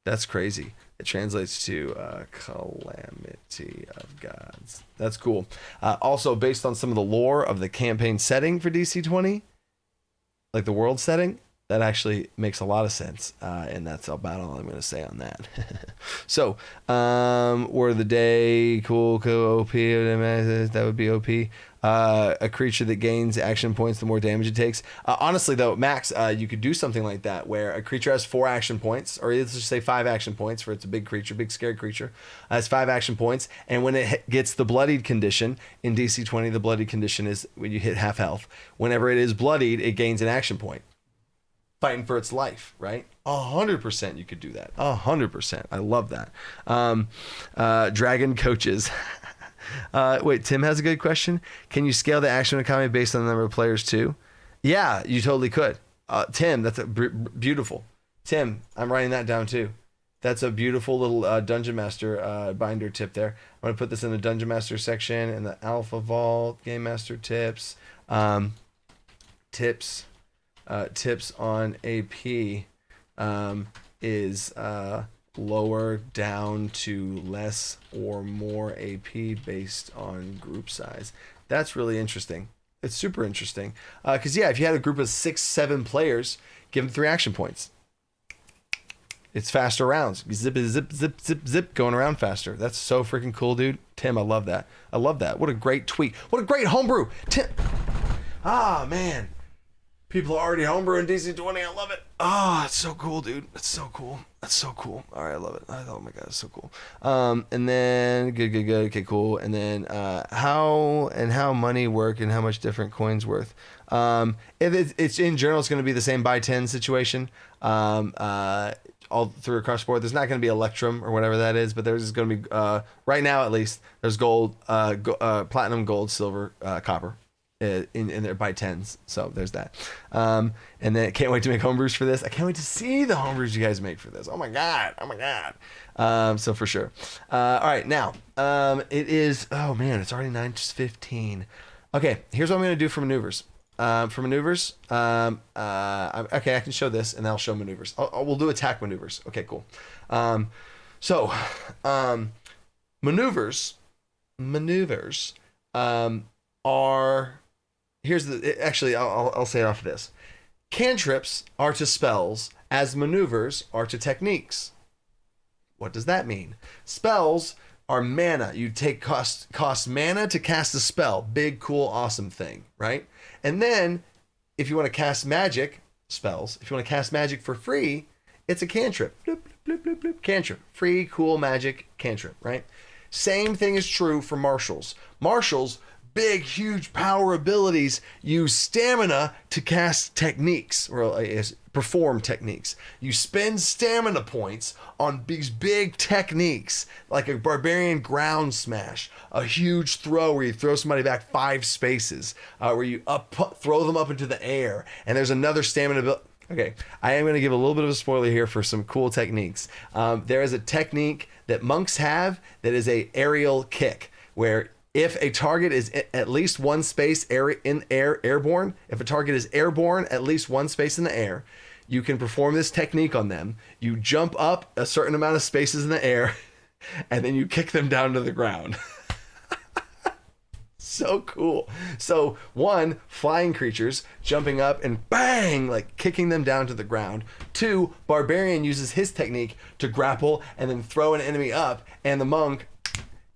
That's crazy. It translates to Calamity of Gods. That's cool. Also, based on some of the lore of the campaign setting for DC20, like the world setting, that actually makes a lot of sense, and that's about all I'm going to say on that. So, word of the day, cool, OP, that would be OP. A creature that gains action points the more damage it takes. Honestly, though, Max, you could do something like that, where a creature has 4 action points, or let's just say 5 action points, for it's a big creature, big scary creature, has 5 action points, and when it gets the bloodied condition, in DC20, the bloodied condition is when you hit half health. Whenever it is bloodied, it gains an action point. Fighting for its life, right? 100% you could do that. 100%. I love that. Dragon coaches. Wait, Tim has a good question. Can you scale the action economy based on the number of players too? Yeah, you totally could. Tim, that's beautiful. Tim, I'm writing that down too. That's a beautiful little Dungeon Master binder tip there. I'm going to put this in the Dungeon Master section in the Alpha Vault, Game Master tips. Tips on AP is lower down to less or more AP based on group size. That's really interesting. It's super interesting. Because, yeah, if you had a group of 6-7 players, give them 3 action points. It's faster rounds. Zip, zip, zip, zip, zip, going around faster. That's so freaking cool, dude. Tim, I love that. I love that. What a great tweet. What a great homebrew. Tim. Ah, man. People are already homebrewing DC20. I love it. Ah, it's so cool, dude. It's so cool. That's so cool. All right, I love it. Oh my god, it's so cool. And then good. Okay, cool. And then how money work and how much different coins worth. If it's in general, it's going to be the same buy 10 situation. All through across the board. There's not going to be Electrum or whatever that is, but there's going to be right now at least. There's gold, platinum, gold, silver, copper. In there by 10s, so there's that. And then can't wait to make homebrews for this. I can't wait to see the homebrews you guys make for this. Oh my god. So for sure. All right, now it is. Oh man, it's already 9:15. Okay, here's what I'm gonna do for maneuvers. Okay, I can show this, and I'll show maneuvers. We'll do attack maneuvers. Okay, cool. Maneuvers are. Here's actually, I'll say it off of this. Cantrips are to spells as maneuvers are to techniques. What does that mean? Spells are mana. You take cost mana to cast a spell. Big, cool, awesome thing, right? And then if you want to cast magic spells, if you want to cast magic for free, it's a cantrip. Bloop, bloop, bloop, bloop. Cantrip. Free, cool magic cantrip, right? Same thing is true for marshals. Marshals, big, huge power abilities, use stamina to cast techniques, or perform techniques. You spend stamina points on these big techniques, like a barbarian ground smash, a huge throw where you throw somebody back 5 spaces, where you throw them up into the air, and there's another stamina ability. Okay, I am going to give a little bit of a spoiler here for some cool techniques. There is a technique that monks have that is a aerial kick, where if a target is at least one space airborne, if a target is airborne at least one space in the air, you can perform this technique on them. You jump up a certain amount of spaces in the air, and then you kick them down to the ground. So cool. So 1, flying creatures jumping up and bang, like kicking them down to the ground. 2, barbarian uses his technique to grapple and then throw an enemy up, and the monk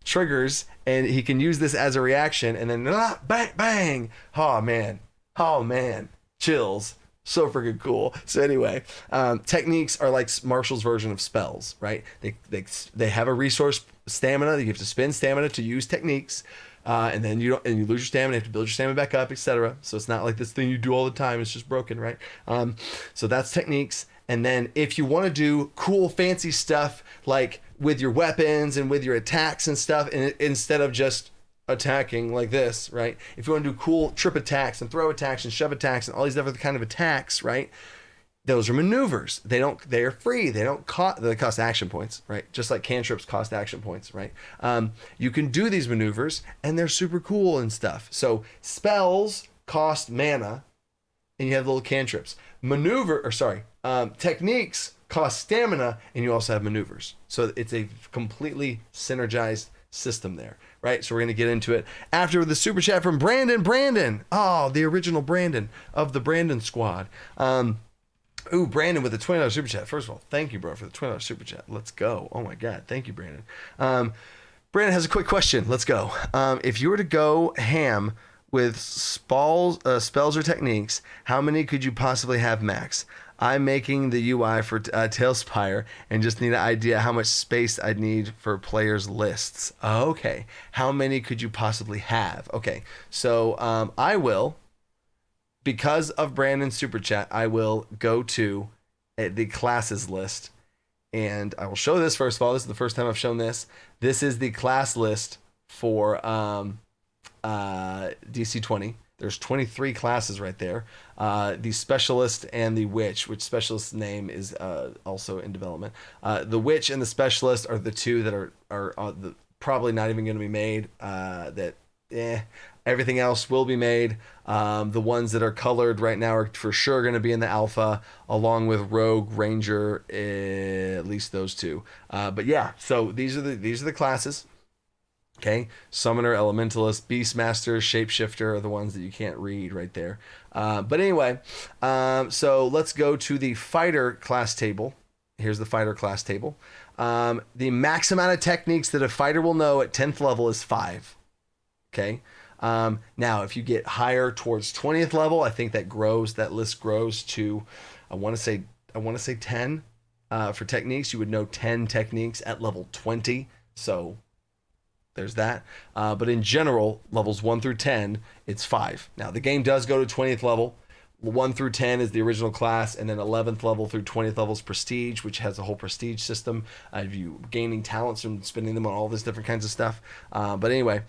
triggers, and he can use this as a reaction, and then bang, bang. Oh man, chills. So freaking cool. So anyway, techniques are like Marshall's version of spells, right? They have a resource stamina. You have to spend stamina to use techniques, and then you lose your stamina. You have to build your stamina back up, etc. So it's not like this thing you do all the time. It's just broken, right? So that's techniques. And then if you want to do cool, fancy stuff like with your weapons and with your attacks and stuff, and instead of just attacking like this, right? If you want to do cool trip attacks and throw attacks and shove attacks and all these other kind of attacks, right? Those are maneuvers. They are free. They cost action points, right? Just like cantrips cost action points, right? You can do these maneuvers and they're super cool and stuff. So spells cost mana and you have little cantrips. Techniques cost stamina, and you also have maneuvers. So it's a completely synergized system there, right? So we're going to get into it after the super chat from Brandon. Oh, the original Brandon of the Brandon squad. Brandon with the $20 super chat. First of all, thank you, bro, for the $20 super chat. Let's go. Oh my God. Thank you, Brandon. Brandon has a quick question. Let's go. If you were to go ham with spells or techniques, how many could you possibly have max? I'm making the UI for Tailspire and just need an idea how much space I'd need for players' lists. Okay. How many could you possibly have? Okay. So I will, because of Brandon's super chat, I will go to the classes list, and I will show this first of all. This is the first time I've shown this. This is the class list for DC20. There's 23 classes right there. The Specialist and the Witch, which Specialist's name is also in development. The Witch and the Specialist are the two that are probably not even going to be made. Everything else will be made. The ones that are colored right now are for sure going to be in the alpha, along with Rogue, Ranger, at least those two. But yeah, so these are the classes. Okay, Summoner, Elementalist, Beastmaster, Shapeshifter are the ones that you can't read right there. But anyway, so let's go to the Fighter class table. Here's the Fighter class table. The max amount of techniques that a fighter will know at 10th level is 5. Okay. Now, if you get higher towards 20th level, I think that list grows to, I want to say 10 for techniques. You would know 10 techniques at level 20. So there's that. But in general, levels 1 through 10, it's 5. Now, the game does go to 20th level. 1 through 10 is the original class, and then 11th level through 20th level is Prestige, which has a whole Prestige system of you gaining talents and spending them on all this different kinds of stuff. But anyway,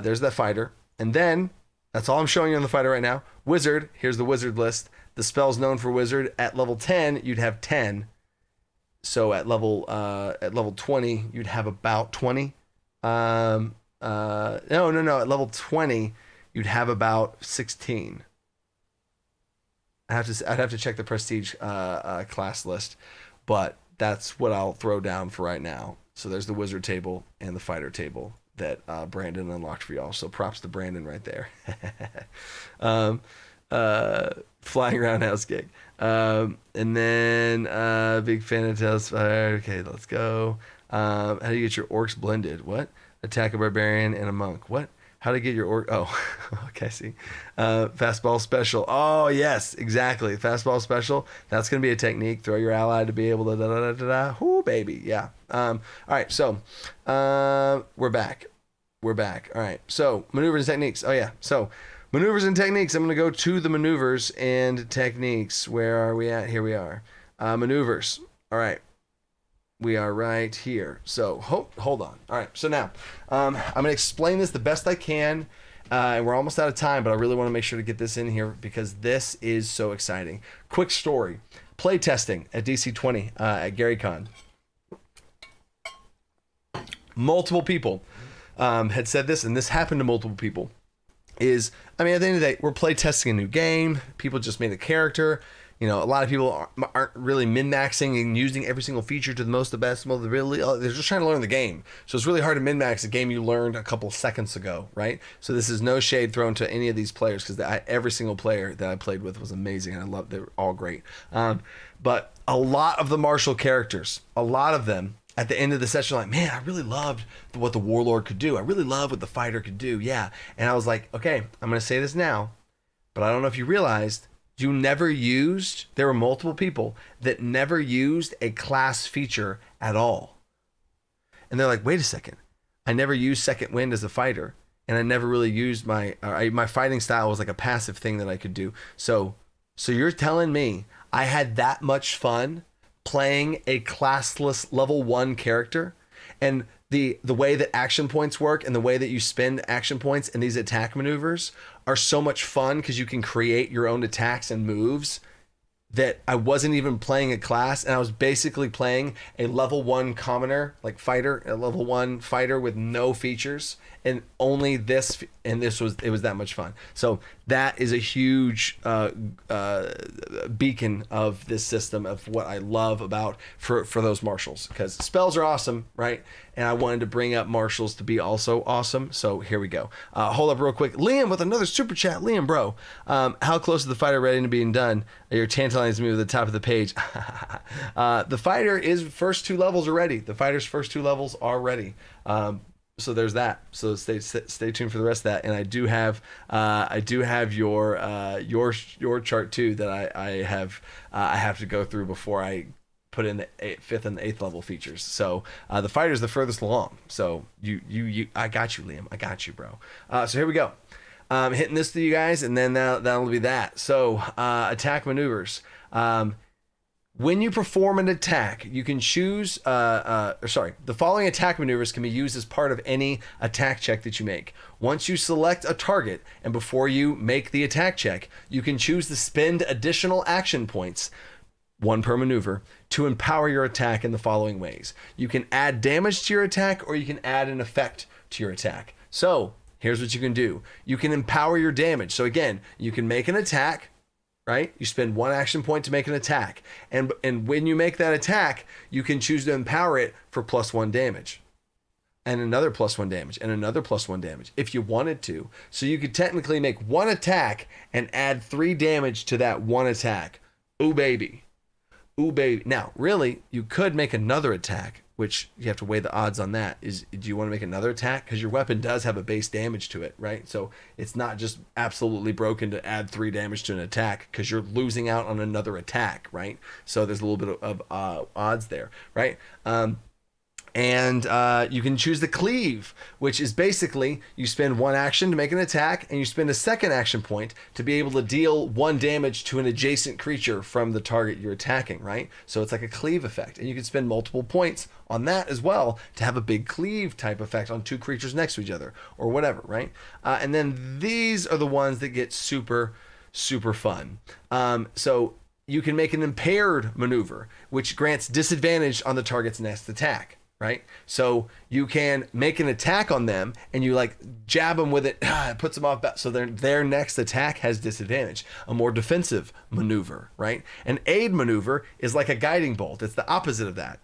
there's that fighter. And then, that's all I'm showing you on the fighter right now. Wizard, here's the wizard list. The spells known for wizard, at level 10, you'd have 10. So at level 20, you'd have about 20. No. At level 20, you'd have about 16. I'd have to check the prestige class list, but that's what I'll throw down for right now. So there's the wizard table and the fighter table that Brandon unlocked for y'all. So props to Brandon right there. Flying roundhouse gig. And then big fan of Tailspire. Okay, let's go. How do you get your orcs blended? What? Attack a barbarian and a monk. What? How to get your orc? Oh, okay, I see. Fastball special. Oh, yes, exactly. Fastball special. That's going to be a technique. Throw your ally to be able to da-da-da-da-da. Whoo, baby. Yeah. All right, so we're back. All right, so maneuvers and techniques. Oh, yeah. So maneuvers and techniques. I'm going to go to the maneuvers and techniques. Where are we at? Here we are. Maneuvers. All right. We are right here. So hold on. All right. So now I'm going to explain this the best I can. And we're almost out of time, but I really want to make sure to get this in here because this is so exciting. Quick story. Play testing at DC20 at GaryCon. Multiple people had said this, and this happened to multiple people. At the end of the day, we're play testing a new game. People just made a character. You know, a lot of people aren't really min-maxing and using every single feature to the most, the best. Well, they're just trying to learn the game. So it's really hard to min-max a game you learned a couple seconds ago, right? So this is no shade thrown to any of these players because every single player that I played with was amazing. And I loved they were all great. But a lot of the martial characters, a lot of them, at the end of the session, like, man, I really loved what the warlord could do. I really loved what the fighter could do. Yeah. And I was like, okay, I'm going to say this now, but I don't know if you realized there were multiple people that never used a class feature at all. And they're like, wait a second. I never used second wind as a fighter. And I never really used my fighting style was like a passive thing that I could do. So you're telling me I had that much fun playing a classless level 1 character, and the way that action points work and the way that you spend action points in these attack maneuvers are so much fun because you can create your own attacks and moves, that I wasn't even playing a class, and I was basically playing a level 1 commoner, like fighter, a level 1 fighter with no features, and only this, and it was that much fun. So that is a huge beacon of this system of what I love about for those martials, because spells are awesome, right? And I wanted to bring up martials to be also awesome. So here we go. Hold up real quick. Liam with another super chat. Liam, bro, how close is the fighter ready to being done? You're tantalizing me with the top of the page. The fighter is first 2 levels already. The fighter's first 2 levels are ready. So there's that. So stay tuned for the rest of that. And I do have your chart too that I have to go through before I put in the 5th and the 8th level features. So the fighter's the furthest along. So I got you, Liam. I got you, bro. So here we go. Hitting this to you guys, and then that'll be that. So attack maneuvers. When you perform an attack, you can choose, the following attack maneuvers can be used as part of any attack check that you make. Once you select a target and before you make the attack check, you can choose to spend additional action points, 1 per maneuver, to empower your attack in the following ways. You can add damage to your attack or you can add an effect to your attack. So here's what you can do. You can empower your damage. So again, you can make an attack, right? You spend 1 action point to make an attack. And when you make that attack, you can choose to empower it for +1 damage. And another +1 damage. And another +1 damage if you wanted to. So you could technically make 1 attack and add 3 damage to that 1 attack. Ooh, baby. Ooh, baby. Now, really, you could make another attack, which you have to weigh the odds on that. Do you want to make another attack? Because your weapon does have a base damage to it, right? So it's not just absolutely broken to add 3 damage to an attack because you're losing out on another attack, right? So there's a little bit of odds there, right? And you can choose the cleave, which is basically you spend 1 action to make an attack and you spend a 2nd action point to be able to deal 1 damage to an adjacent creature from the target you're attacking, right? So it's like a cleave effect, and you can spend multiple points on that as well to have a big cleave type effect on 2 creatures next to each other or whatever, right? And then these are the ones that get super, super fun. So you can make an impaired maneuver, which grants disadvantage on the target's next attack. Right? So you can make an attack on them and you like jab them with it, it puts them off, so their next attack has disadvantage. A more defensive maneuver, right? An aid maneuver is like a guiding bolt. It's the opposite of that.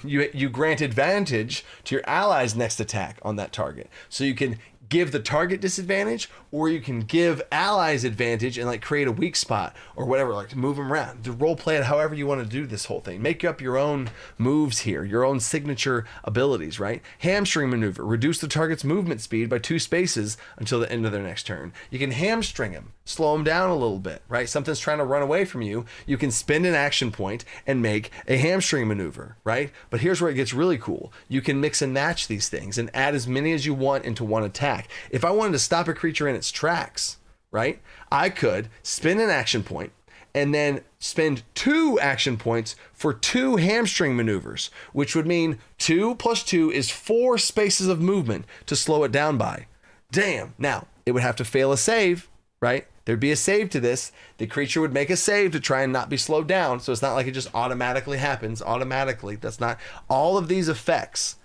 You grant advantage to your ally's next attack on that target. So you can give the target disadvantage, or you can give allies advantage and like create a weak spot or whatever, like to move them around. To role play it however you want to do this whole thing. Make up your own moves here, your own signature abilities, right? Hamstring maneuver, reduce the target's movement speed by 2 spaces until the end of their next turn. You can hamstring them, slow them down a little bit, right? Something's trying to run away from you. You can spend an action point and make a hamstring maneuver, right? But here's where it gets really cool. You can mix and match these things and add as many as you want into 1 attack. If I wanted to stop a creature in its tracks, right, I could spend an action point and then spend 2 action points for 2 hamstring maneuvers, which would mean 2 + 2 is 4 spaces of movement to slow it down by. Damn. Now, it would have to fail a save, right? There'd be a save to this. The creature would make a save to try and not be slowed down. So it's not like it just automatically happens automatically. That's not all of these effects.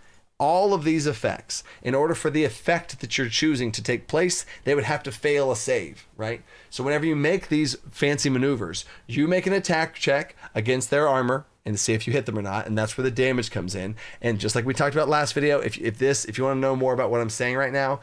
All of these effects, in order for the effect that you're choosing to take place, they would have to fail a save, right? So whenever you make these fancy maneuvers, you make an attack check against their armor and see if you hit them or not, and that's where the damage comes in. And just like we talked about last video, if you want to know more about what I'm saying right now,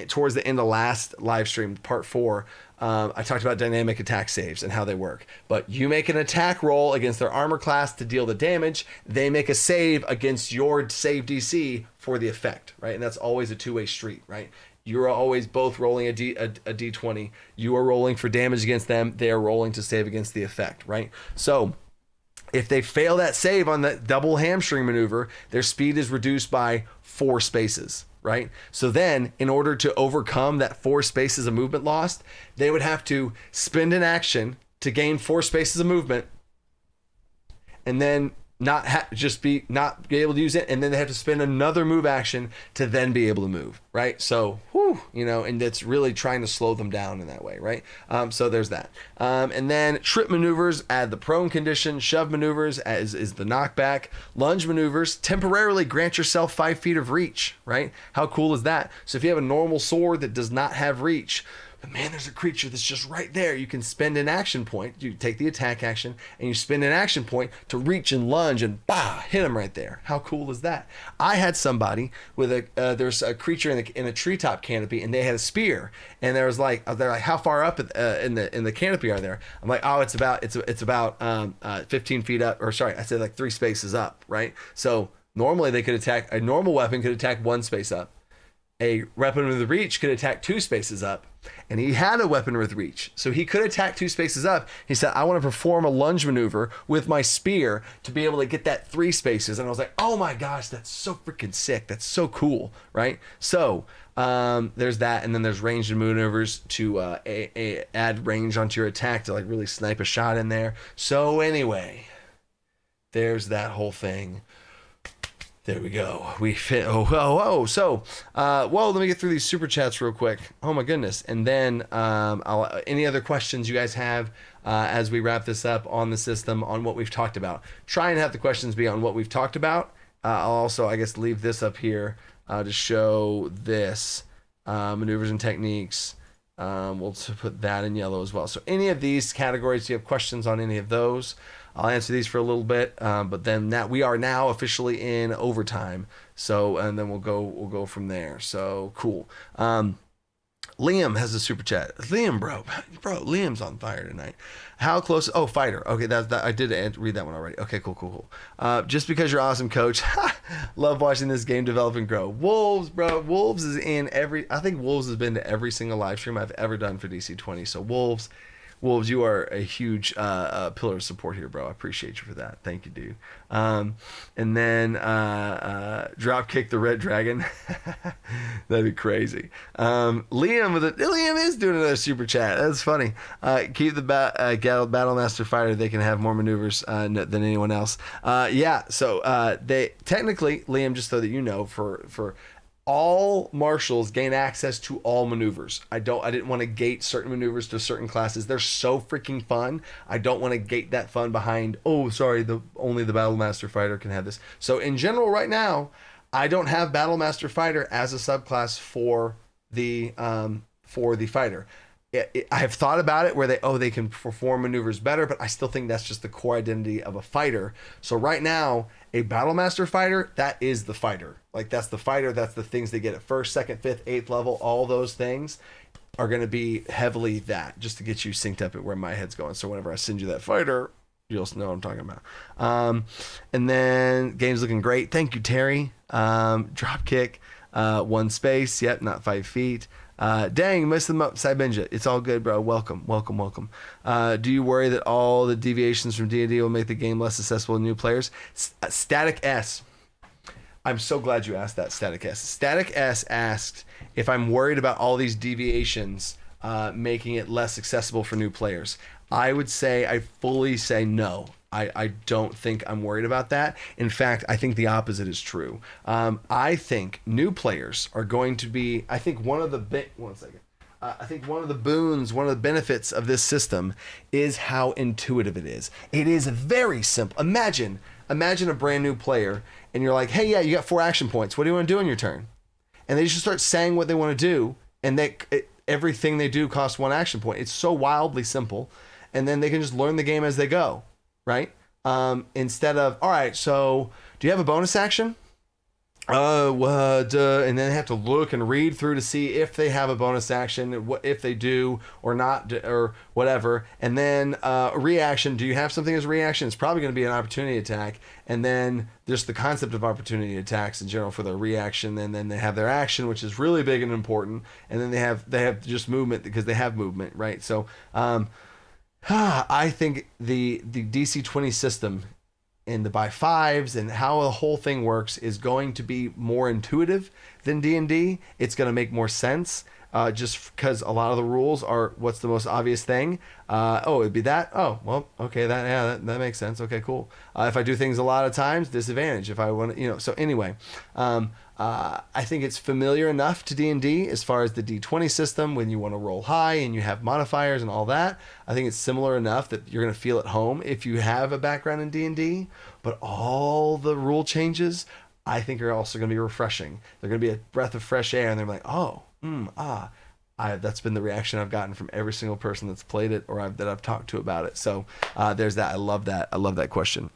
towards the end of last live stream, part 4, I talked about dynamic attack saves and how they work. But you make an attack roll against their armor class to deal the damage. They make a save against your save DC for the effect, right? And that's always a 2-way street, right? You're always both rolling a D20. You are rolling for damage against them. They are rolling to save against the effect, right? So if they fail that save on that double hamstring maneuver, their speed is reduced by 4 spaces. Right? So then, in order to overcome that 4 spaces of movement lost, they would have to spend an action to gain 4 spaces of movement, and then not be able to use it, and then they have to spend another move action to then be able to move, right? So, and it's really trying to slow them down in that way, right? So there's that. And then trip maneuvers add the prone condition. Shove maneuvers is the knockback. Lunge maneuvers temporarily grant yourself 5 feet of reach, right? How cool is that? So if you have a normal sword that does not have reach, but man, there's a creature that's just right there. You can spend an action point. You take the attack action and you spend an action point to reach and lunge and hit him right there. How cool is that? I had somebody with there's a creature in a treetop canopy, and they had a spear, and they're like, how far up in the canopy are there? I'm like, oh, it's about 15 feet up, or sorry, I said like 3 spaces up, right? So normally they could attack. A normal weapon could attack 1 space up. A weapon with reach could attack 2 spaces up, and he had a weapon with reach, so he could attack 2 spaces up. He said, I want to perform a lunge maneuver with my spear to be able to get that 3 spaces. And I was like, oh my gosh, that's so freaking sick. That's so cool, right? So there's that, and then there's ranged maneuvers to add range onto your attack to like really snipe a shot in there. So anyway, there's that whole thing. There we go. We fit. So, let me get through these super chats real quick. Oh my goodness. And then, any other questions you guys have as we wrap this up on the system on what we've talked about? Try and have the questions be on what we've talked about. I'll also, I guess, leave this up here to show this maneuvers and techniques. We'll put that in yellow as well. So any of these categories, if you have questions on any of those, I'll answer these for a little bit, but then we are now officially in overtime. So, and then we'll go from there. So cool. Liam has a super chat. Liam, bro, Liam's on fire tonight. How close? Oh, fighter. Okay, that I did read that one already. Okay, cool. Just because you're awesome, coach. Love watching this game develop and grow. Wolves, bro. Wolves is in I think Wolves has been to every single live stream I've ever done for DC20. So Wolves, you are a huge pillar of support here, bro. I appreciate you for that. Thank you, dude. And then drop kick the red dragon. That'd be crazy. Liam is doing another super chat. That's funny. Keep the Battlemaster fighter. They can have more maneuvers than anyone else. So they technically, Liam, just so that you know, for all marshals gain access to all maneuvers. I didn't want to gate certain maneuvers to certain classes. They're so freaking fun. I don't want to gate that fun behind, only the Battlemaster fighter can have this. So in general right now, I don't have Battlemaster fighter as a subclass for the fighter. I have thought about it where they can perform maneuvers better, but I still think that's just the core identity of a fighter. So right now, a Battlemaster fighter, that is the fighter. Like that's the fighter, that's the things they get at 1st, 2nd, 5th, 8th level. All those things are going to be heavily that, just to get you synced up at where my head's going. So whenever I send you that fighter, you'll know what I'm talking about. And then game's looking great. Thank you, Terry. Drop kick, 1 space. Yep, not 5 feet. Dang, messed them up, Cybenja. It's all good, bro. Welcome. Do you worry that all the deviations from D&D will make the game less accessible to new players? Static S. I'm so glad you asked that, Static S. Static S asked if I'm worried about all these deviations making it less accessible for new players. I fully say no. I don't think I'm worried about that. In fact, I think the opposite is true. I think new players are going to be, I think one of the boons, one of the benefits of this system is how intuitive it is. It is very simple. Imagine a brand new player and you're like, hey, yeah, you got 4 action points. What do you want to do in your turn? And they just start saying what they want to do, and everything they do costs 1 action point. It's so wildly simple. And then they can just learn the game as they go. Right? Instead of, all right, so do you have a bonus action? And then they have to look and read through to see if they have a bonus action, what if they do or not, or whatever. And then a reaction. Do you have something as a reaction? It's probably going to be an opportunity attack. And then just the concept of opportunity attacks in general for their reaction. And then they have their action, which is really big and important. And then they have just movement because they have movement, right? So, I think the DC20 system and the by 5s and how the whole thing works is going to be more intuitive than D&D. It's going to make more sense just because a lot of the rules are what's the most obvious thing. It'd be that. Oh, well, okay, that makes sense. Okay, cool. If I do things a lot of times, disadvantage. If I want to, so anyway, I think it's familiar enough to D&D as far as the D20 system when you want to roll high and you have modifiers and all that. I think it's similar enough that you're going to feel at home if you have a background in D&D, but all the rule changes I think are also going to be refreshing. They're going to be a breath of fresh air and they're like, that's been the reaction I've gotten from every single person that's played it or that I've talked to about it. So there's that. I love that question.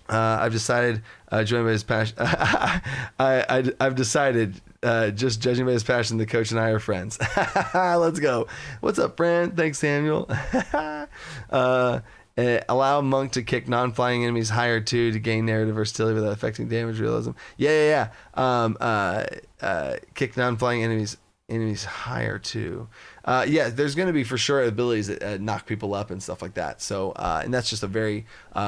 I've decided, joined by his passion. I've decided, just judging by his passion, the coach and I are friends. Let's go. What's up, friend? Thanks, Samuel. Allow monk to kick non-flying enemies higher too to gain narrative versatility without affecting damage realism. Yeah. Kick non-flying enemies enemies higher too. Yeah, there's going to be for sure abilities that knock people up and stuff like that. So, and that's just a very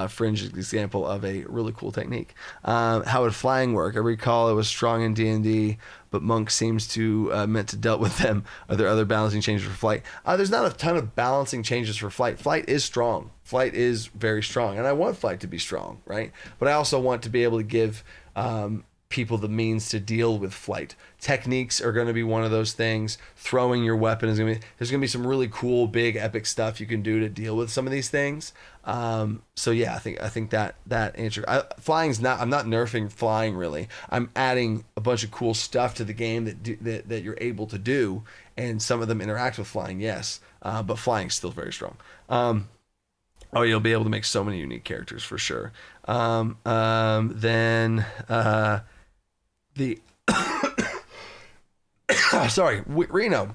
fringe example of a really cool technique. How would flying work? I recall it was strong in D&D, but Monk seems to meant to dealt with them. Are there other balancing changes for flight? There's not a ton of balancing changes for flight. Flight is strong. Flight is very strong, and I want flight to be strong, right? But I also want to be able to give people the means to deal with flight. Techniques are going to be one of those things. Throwing your weapon is going to be, there's going to be some really cool, big, epic stuff you can do to deal with some of these things. So yeah, I think that answer. Flying's not. I'm not nerfing flying really. I'm adding a bunch of cool stuff to the game that you're able to do, and some of them interact with flying. Yes, but flying's still very strong. Oh, you'll be able to make so many unique characters for sure. Then the sorry, Reno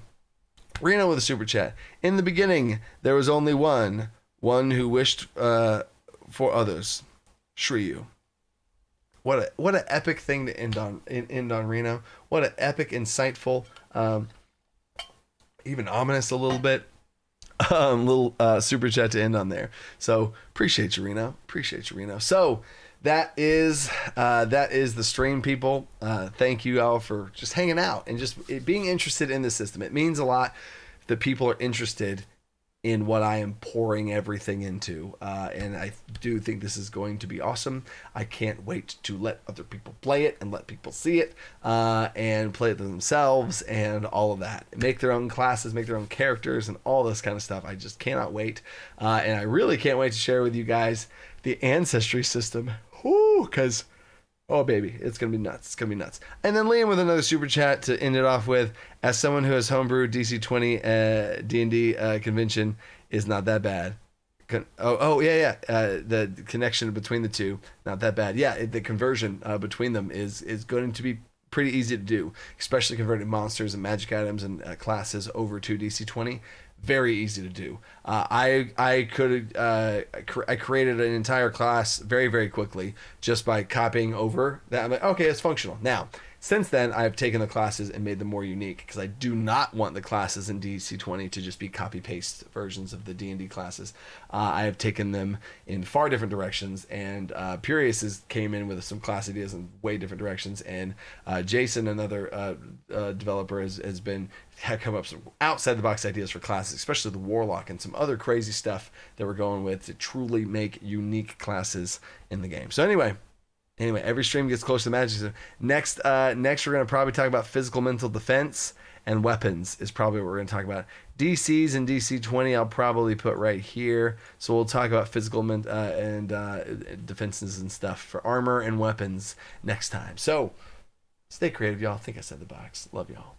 with a super chat. In the beginning, there was only one who wished for others. Shreyu. What an epic thing to end on Reno. What an epic, insightful, even ominous a little bit. Little super chat to end on there. So appreciate you, Reno. So that is the stream, people. Thank you all for just hanging out and just being interested in the system. It means a lot that people are interested in what I am pouring everything into, and I do think this is going to be awesome. I can't wait to let other people play it and let people see it, and play it themselves and all of that. Make their own classes, make their own characters, and all this kind of stuff. I just cannot wait, and I really can't wait to share with you guys the ancestry system. Because oh baby, it's gonna be nuts. And then Liam with another super chat to end it off with. As someone who has homebrewed DC20 D&D convention is not that bad. The connection between the two, not that bad. Yeah, the conversion between them is going to be pretty easy to do, especially converting monsters and magic items and classes over to DC20. Very easy to do. I created an entire class very, very quickly just by copying over that. I'm like, okay, it's functional. Now, since then, I've taken the classes and made them more unique because I do not want the classes in DC20 to just be copy-paste versions of the D&D classes. I have taken them in far different directions, and Purius came in with some class ideas in way different directions, and Jason, another developer, has come up with some outside-the-box ideas for classes, especially the Warlock and some other crazy stuff that we're going with to truly make unique classes in the game. So anyway, every stream gets closer to magic. Next, we're going to probably talk about physical mental defense and weapons is probably what we're going to talk about. DCs and DC20 I'll probably put right here. So we'll talk about physical and defenses and stuff for armor and weapons next time. So stay creative, y'all. I think I said the box. Love y'all.